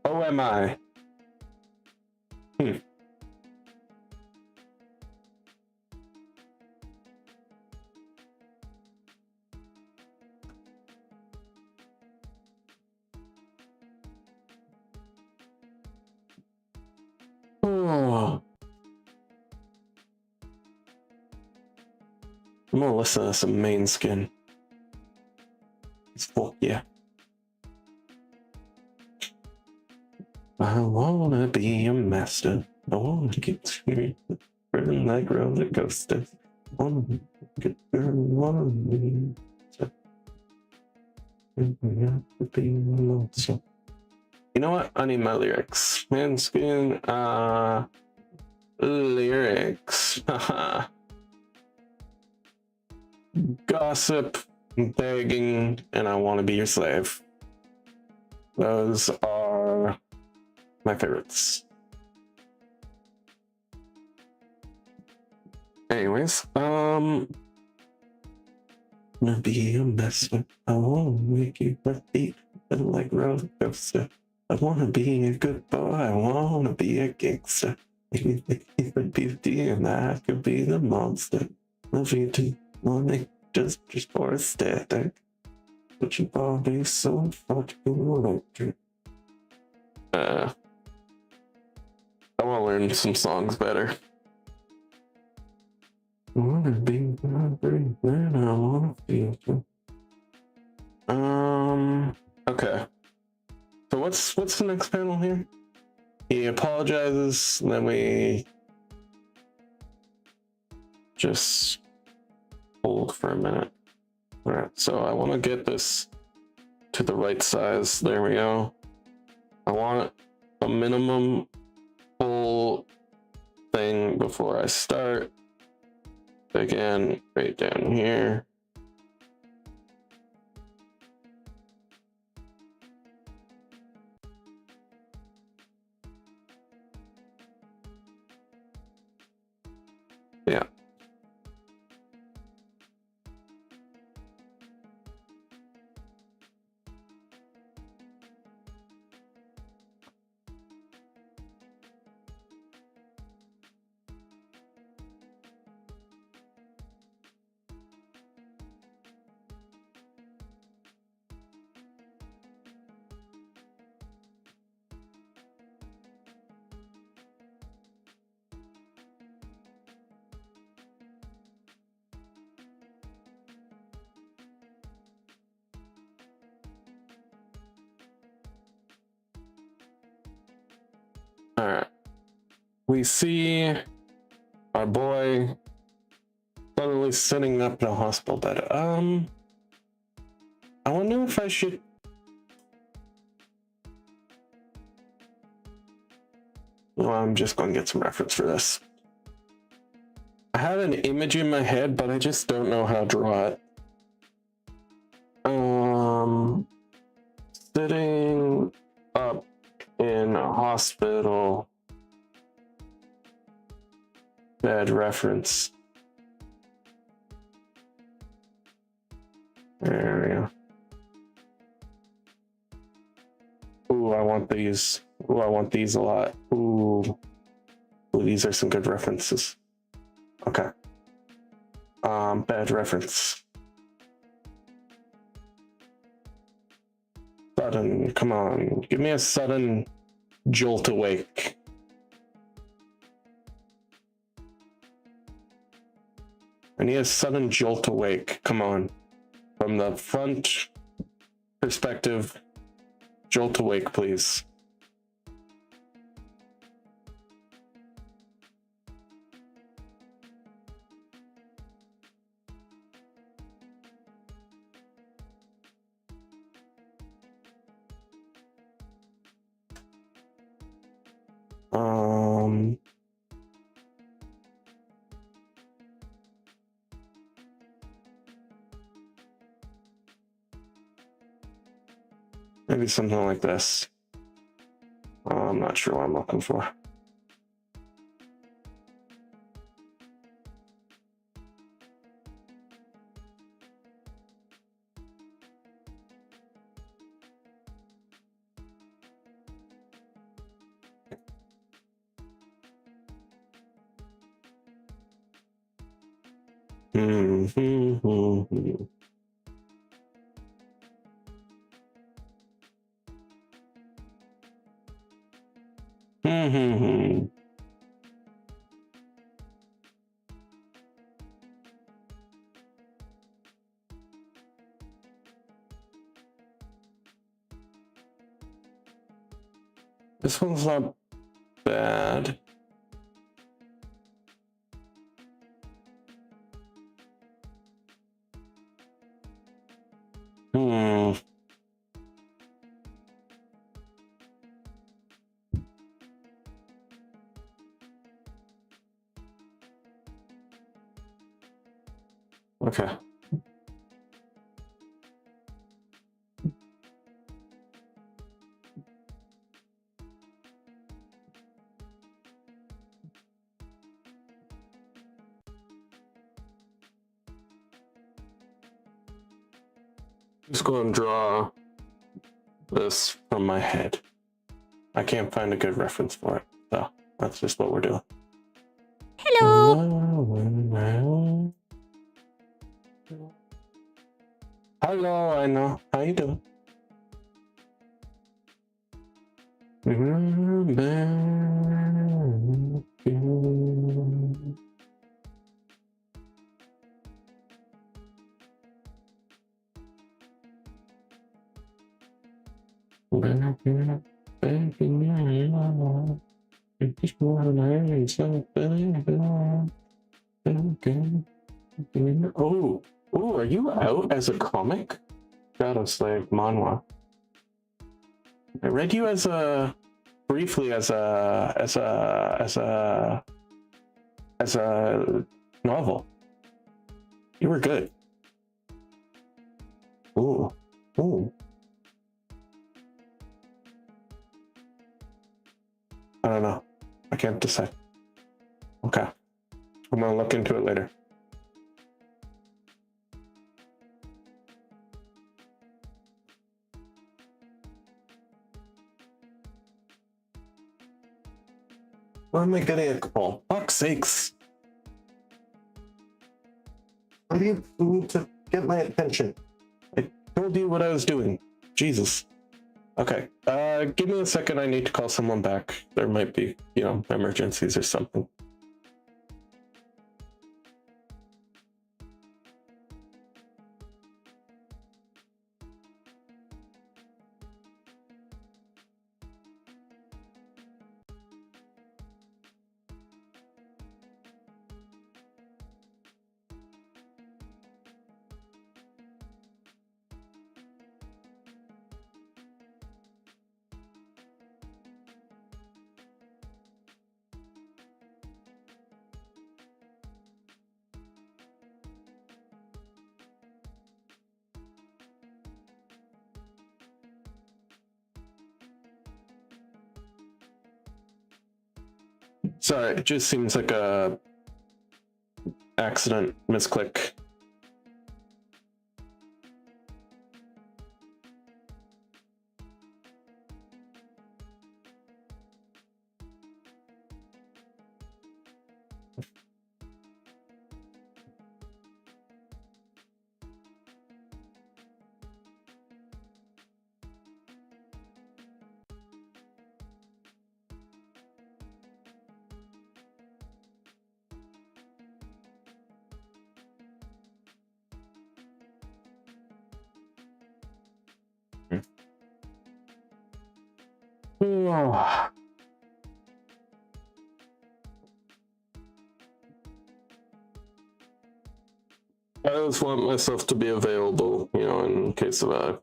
OMI. Oh. I'm gonna listen to some Main Skin. Fuck yeah. I wanna be a master. I wanna get screwed burning like roller coasters. I wanna get burned, wanna be. You know what? I need my lyrics. Main Skin, lyrics. Gossip, begging, and I want to be your slave. Those are my favorites. Anyways, wanna be a master. I wanna make you happy, like roller coaster. I wanna be a good boy. I wanna be a gangster. If a beauty and I could be the monster. Love you too, morning, just for aesthetic. But your body's so fucking electric. I want to learn some songs better. I wanna be hungry, then I wanna feel you. Okay. So what's the next panel here? He apologizes, then we just hold for a minute. All right, so I want to get this to the right size. There we go. I want a minimum full thing before I start. Again, right down here. Yeah. All right. We see our boy suddenly sitting up in a hospital bed. I wonder if I should. Well, I'm just going to get some reference for this. I have an image in my head, but I just don't know how to draw it. Sitting up in a hospital bed reference. There we go. Ooh, I want these. Ooh, I want these a lot. Ooh, these are some good references. Okay. Bed reference. Sudden, come on, give me a sudden jolt awake. I need a sudden jolt awake. Come on. From the front perspective, jolt awake, please. Maybe something like this. I'm not sure what I'm looking for. This one's not bad. Okay. Just go and draw this from my head. I can't find a good reference for it, so that's just what we're doing. Hello. Hello, I know. How you doing? Oh, are you out as a comic? Shadow Slave manhwa. I read you as a briefly as a novel. You were good. Ooh. I don't know. I can't decide. Okay. I'm gonna look into it later. Why am I getting a call? Fuck's sakes. Why do you need to get my attention? I told you what I was doing. Jesus. Okay. Give me a second. I need to call someone back. There might be, emergencies or something. Sorry, it just seems like a accident misclick. Oh. I just want myself to be available, you know, in case of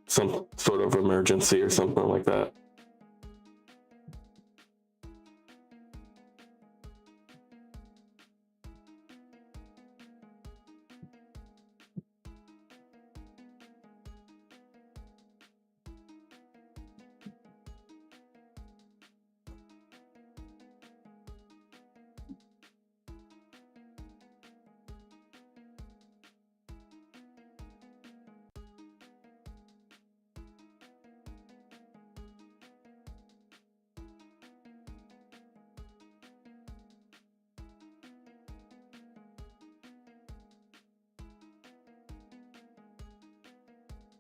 some sort of emergency or something like that.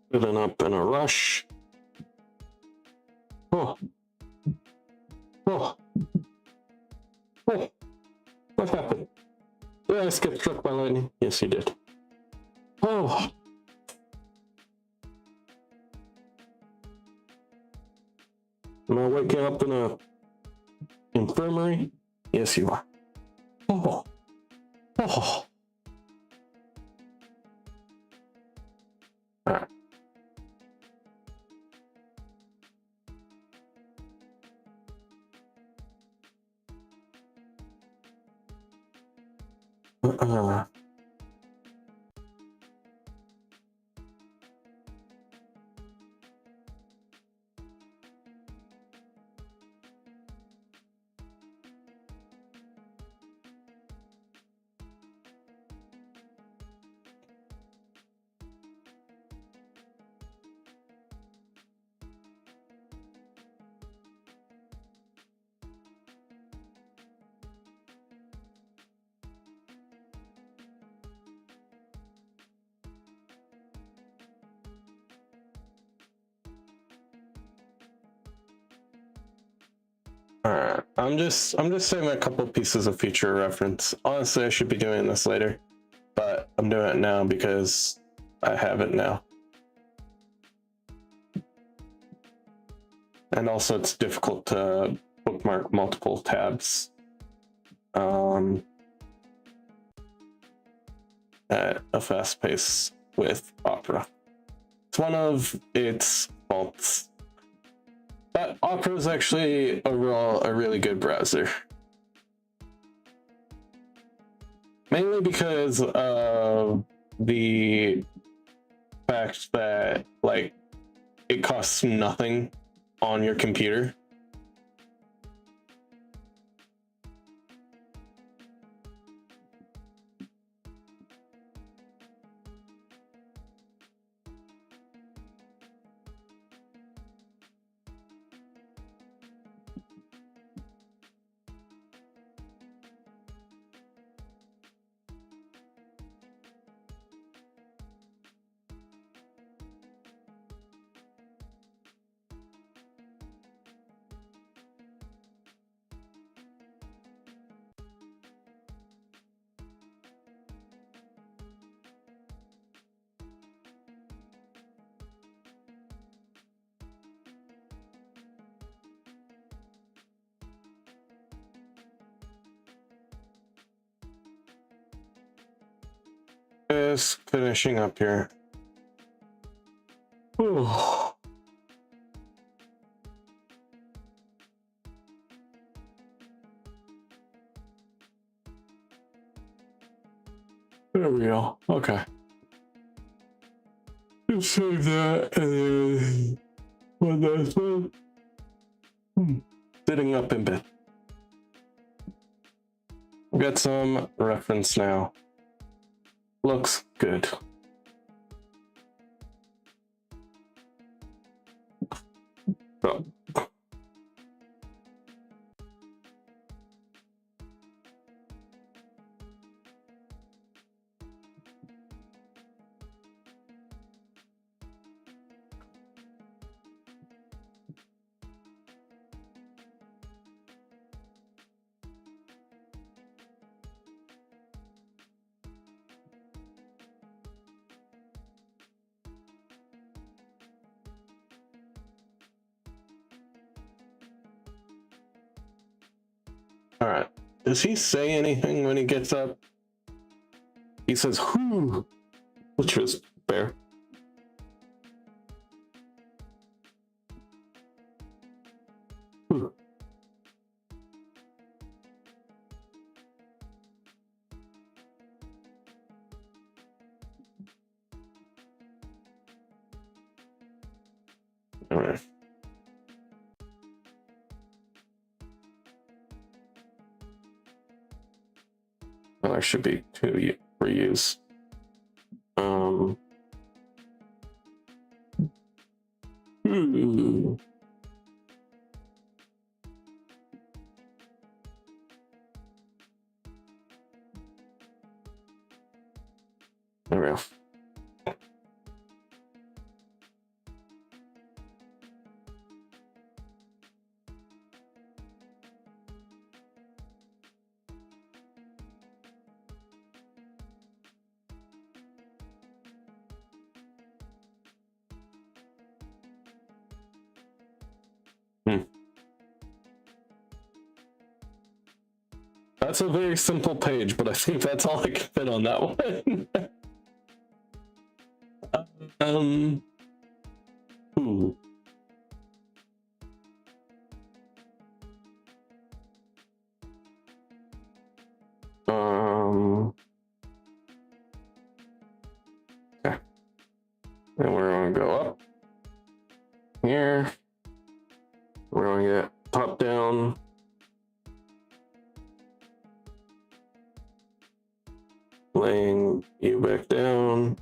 Getting up in a rush. Oh. Oh. Oh. What happened? Did I get struck by lightning? Yes, you did. Oh. Am I waking up in a infirmary? Yes, you are. Oh. Oh. All right. Alright, I'm just saving a couple pieces of feature reference. Honestly, I should be doing this later, but I'm doing it now because I have it now. And also it's difficult to bookmark multiple tabs at a fast pace with Opera. It's one of its faults. But Opera is actually overall a really good browser. Mainly because of the fact that, like, it costs nothing on your computer. Just finishing up here. Ooh. There we go. Okay. Just save that and then what that's sitting up in bed. Got some reference now. Looks good. So. All right. Does he say anything when he gets up? He says, whoo, which was fair. Whew. All right. Well, there should be two for use. Hmm. There we go. That's a very simple page, but I think that's all I can fit on that one. Ooh. Okay. And we're gonna go up here. We're gonna get top down. Laying you back down.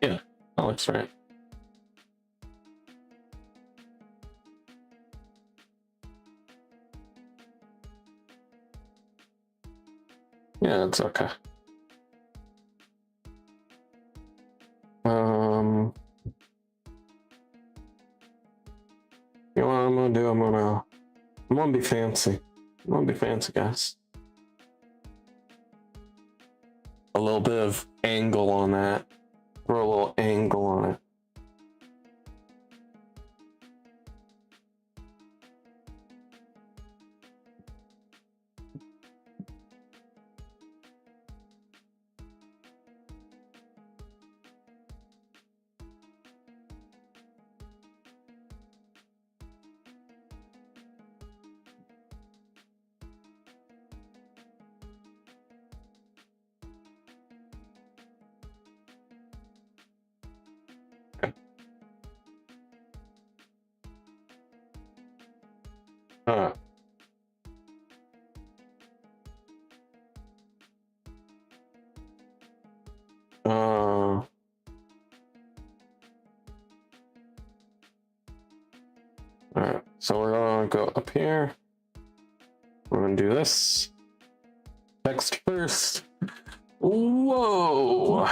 Yeah, that looks right. Yeah, it's okay. You know what I'm gonna do? I'm gonna be fancy. I'm gonna be fancy, guys. A little bit of angle on that. Throw a little angle on it. Uh, So we're gonna go up here. We're gonna do this. Text first. Whoa.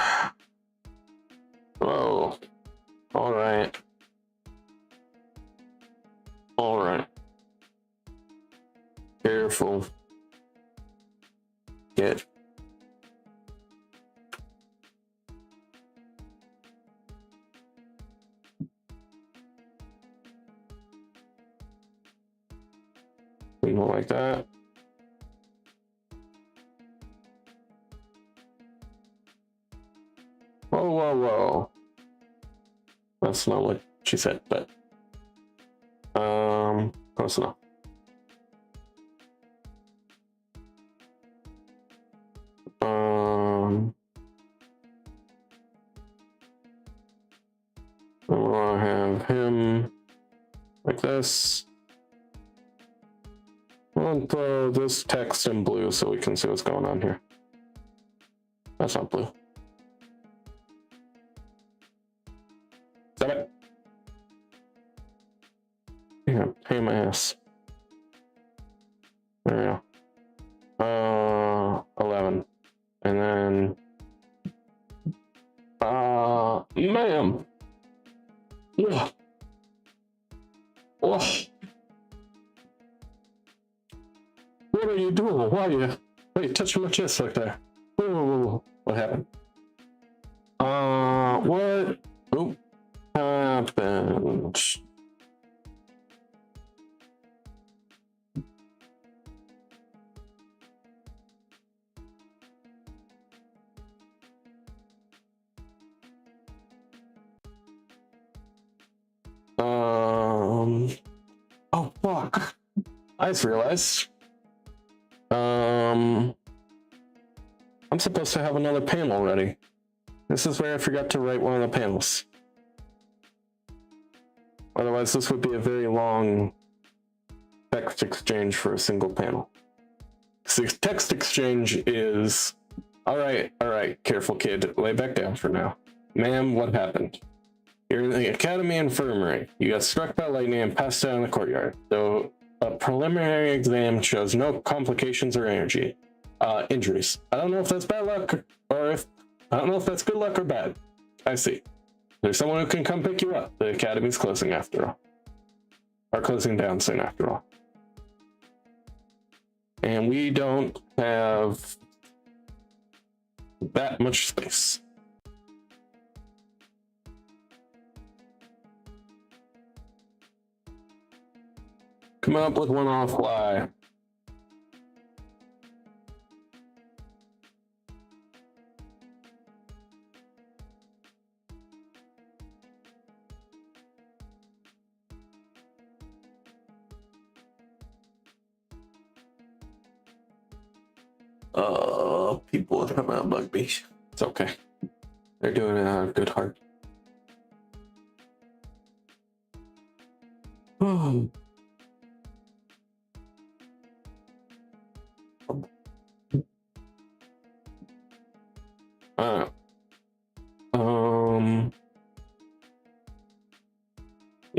Whoa. All right. All right. Careful. Get. Like that. Whoa, whoa, whoa. That's not what she said, but close enough. I'll have him like this. I'll throw this text in blue so we can see what's going on here. That's not blue. Stop it. Yeah, pain in my ass. There we go. 11. And then ma'am. Yeah. Oh. What are you doing? Why are you touching my chest like that? Whoa. What happened? What happened? Oh fuck. I just realized. I'm supposed to have another panel ready. This is where I forgot to write one of the panels. Otherwise, this would be a very long text exchange for a single panel. So text exchange is, all right, careful kid, lay back down for now. Ma'am, what happened? You're in the Academy Infirmary. You got struck by lightning and passed out in the courtyard. So a preliminary exam shows no complications or injuries. I don't know if that's bad luck or I don't know if that's good luck or bad. I see. There's someone who can come pick you up. The Academy's closing after all. Or closing down soon after all. And we don't have that much space. Come up with one on the fly. People would come out and bug me. It's okay. They're doing it out of good heart. You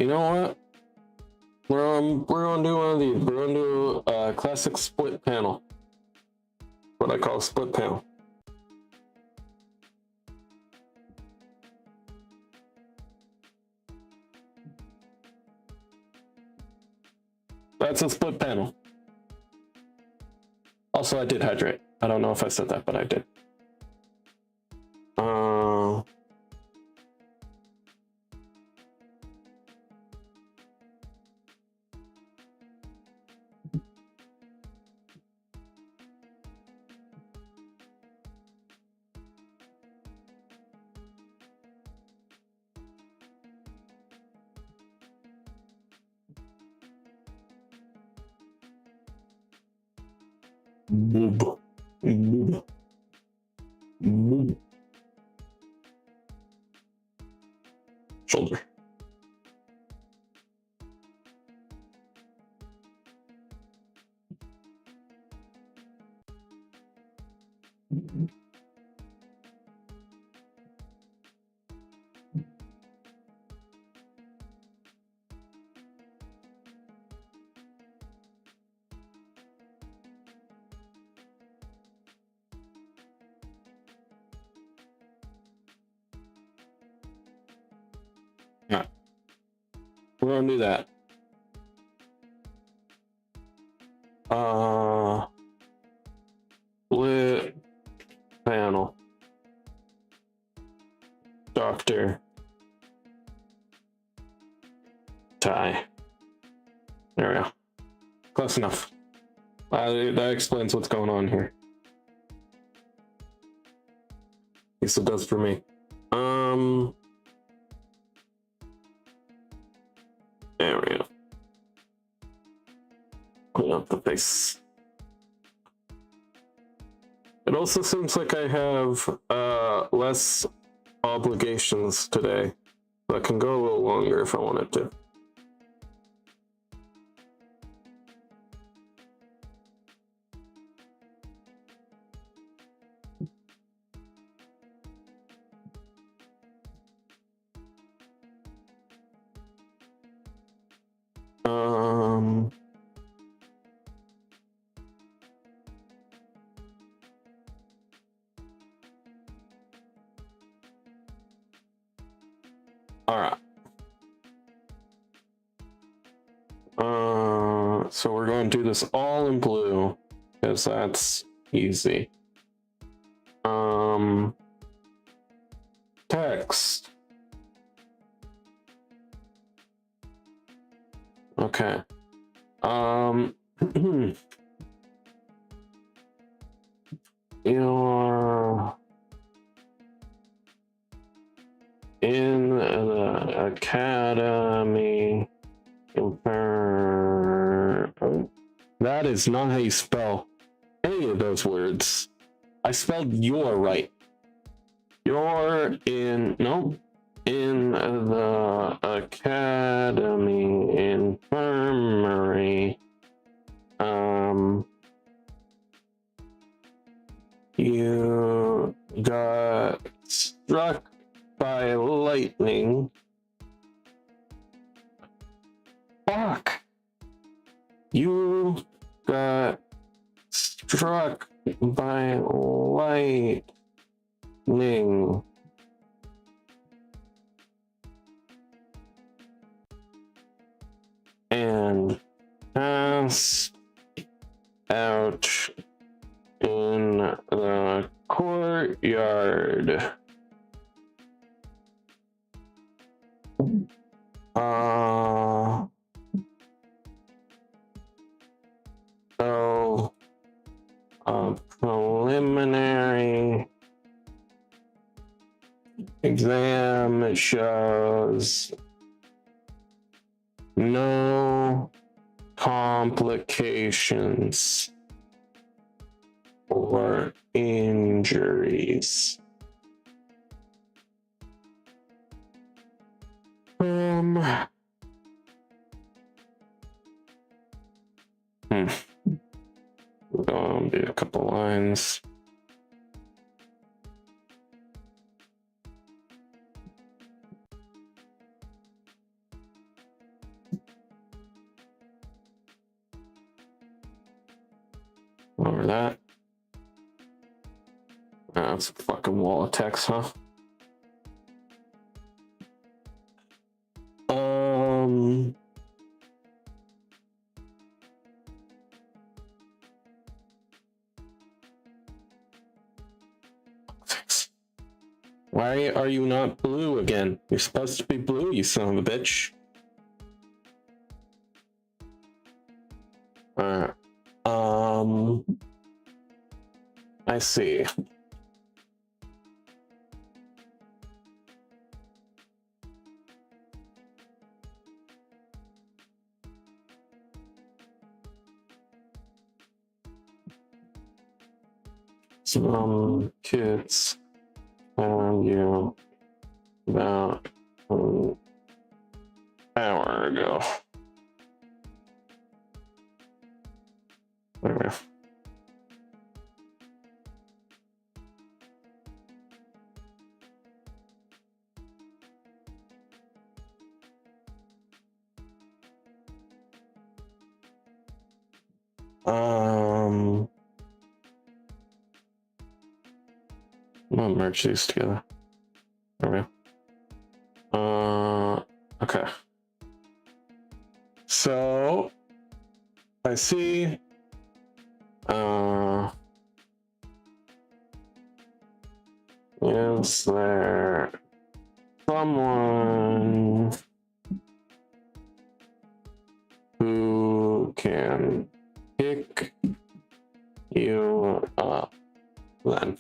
know what? We're gonna do one of these. We're gonna do a classic split panel. What I call a split panel. That's a split panel. Also, I did hydrate. I don't know if I said that, but I did. Boob. Boob. Boob. Shoulder. Yeah. We're gonna do that. Split panel. Doctor. Tie. There we go. Close enough. That explains what's going on here. At least it does for me. There we go. Clean up the face. It also seems like I have less obligations today. So I can go a little longer if I wanted to. All right. So we're going to do this all in blue because that's easy. Text. Okay. You're in the academy. That is not how you spell any of those words. I spelled "you're" right. You're in the academy infirmary. You got struck by lightning. Fuck. You got struck by lightning. And passed out in the courtyard. So a preliminary exam shows no complications or injuries. Do a couple lines. Over that. That's a fucking wall of text, huh? Why are you not blue again? You're supposed to be blue, you son of a bitch. Alright. I see. Some kids found you about an hour ago. Anyway. I'm gonna merge these together. There we go. Okay. So I see is there someone who can pick you up then?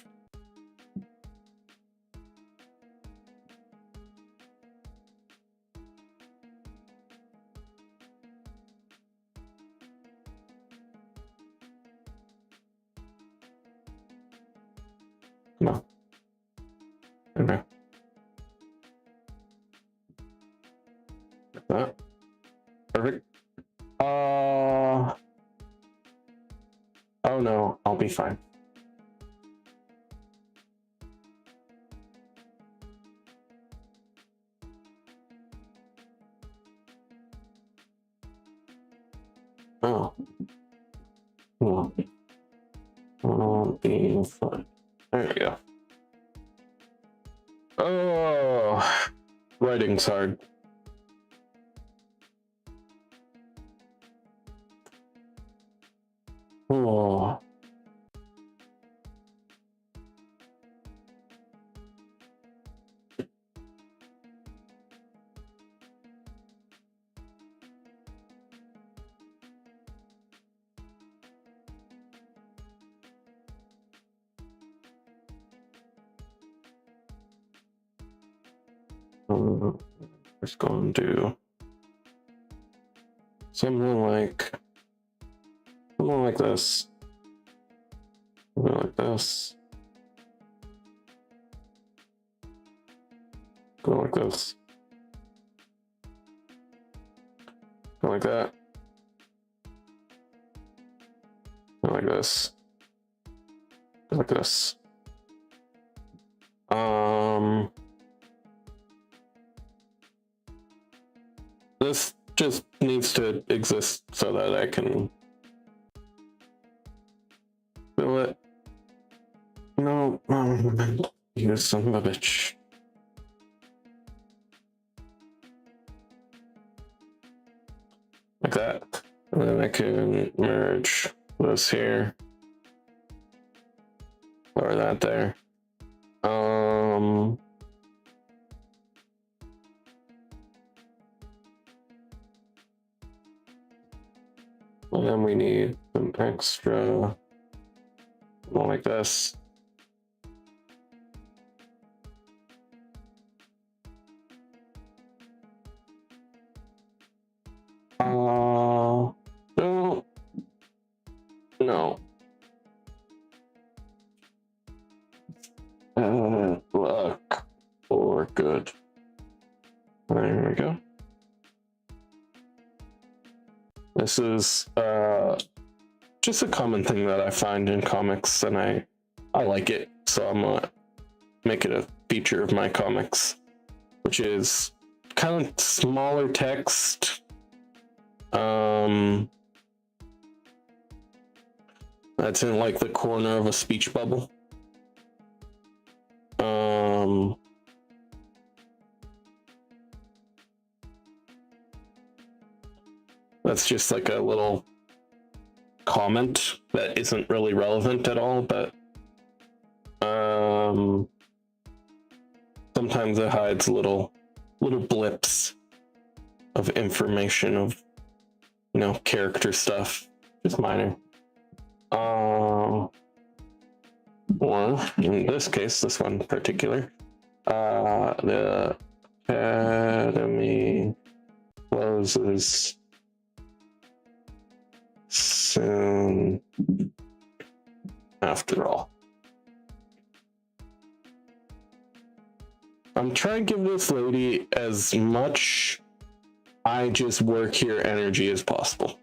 No. Okay. Like that. Perfect. Oh no, I'll be fine. Oh. Well, I'll be fine. There you go. Oh, writing's hard. Oh. Just going to do something like this. Something like this. Go like this. Go like that. Go like this. Go like this. This just needs to exist so that I can fill it. No, you son of a bitch. Like that. And then I can merge this here. Or that there. And then we need some extra, one like this. No. Look, or good. There we go. This is just a common thing that I find in comics, and I like it, so I'm gonna make it a feature of my comics, which is kind of smaller text. That's in like the corner of a speech bubble. That's just like a little comment that isn't really relevant at all, but sometimes it hides little blips of information of, you know, character stuff, just minor. Or in this case, this one in particular, the academy closes soon after all. I'm trying to give this lady as much I just work here energy as possible.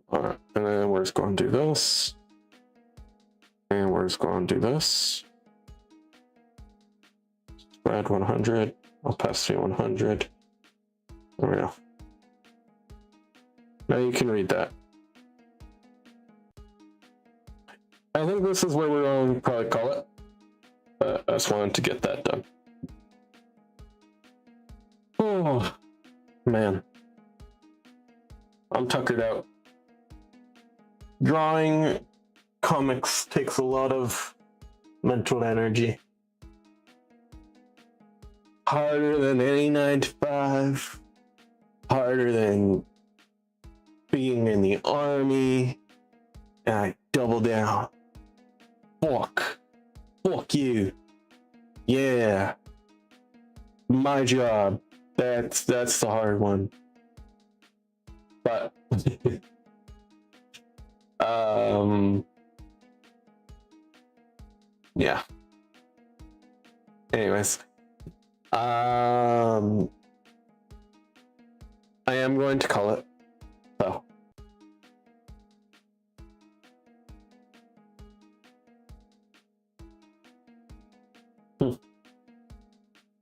All right, and then we're just going to do this. And we're just going to do this. Add 100. Opacity 100. There we go. Now you can read that. I think this is where we're going to probably call it. But I just wanted to get that done. Oh, man. I'm tuckered out. Drawing comics takes a lot of mental energy. Harder than any 9 to 5. Harder than being in the army. And I double down. Fuck you. Yeah. My job. That's the hard one. But yeah. Anyways. I am going to call it. So.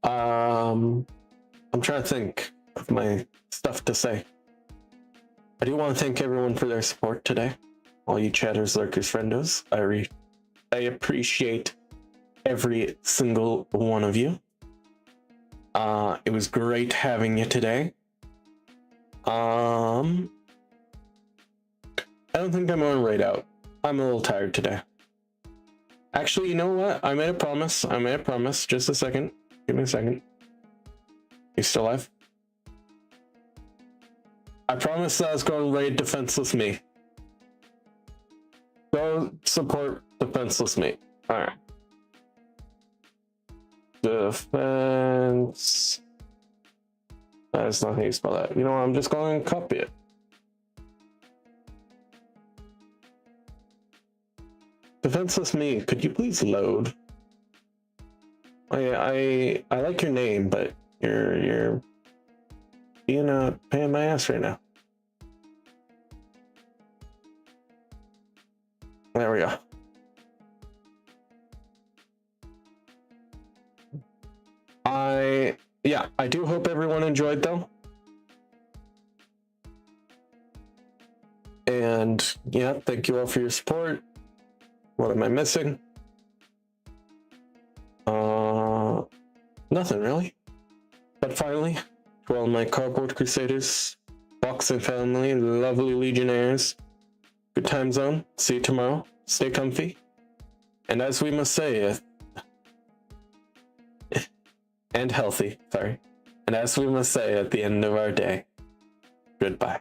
I'm trying to think of my stuff to say. I do want to thank everyone for their support today. All you chatters, lurkers, friendos. I appreciate every single one of you. It was great having you today. I don't think I'm going to raid out. I'm a little tired today. Actually, you know what? I made a promise. Just a second. Give me a second. You still alive? I promised that I was going to raid Defenseless Me. Go support Defenseless Me. Alright. Defense. That's not how you spell that. You know what? I'm just going to copy it. Defenseless Me, could you please load? I like your name, but you're being a pain in my ass right now. There we go. I do hope everyone enjoyed though. And yeah, thank you all for your support. What am I missing? Nothing really. But finally, to all my cardboard crusaders, boxing family, lovely legionnaires, good time zone. See you tomorrow. Stay comfy. And as we must say, and healthy, sorry. And as we must say at the end of our day, goodbye.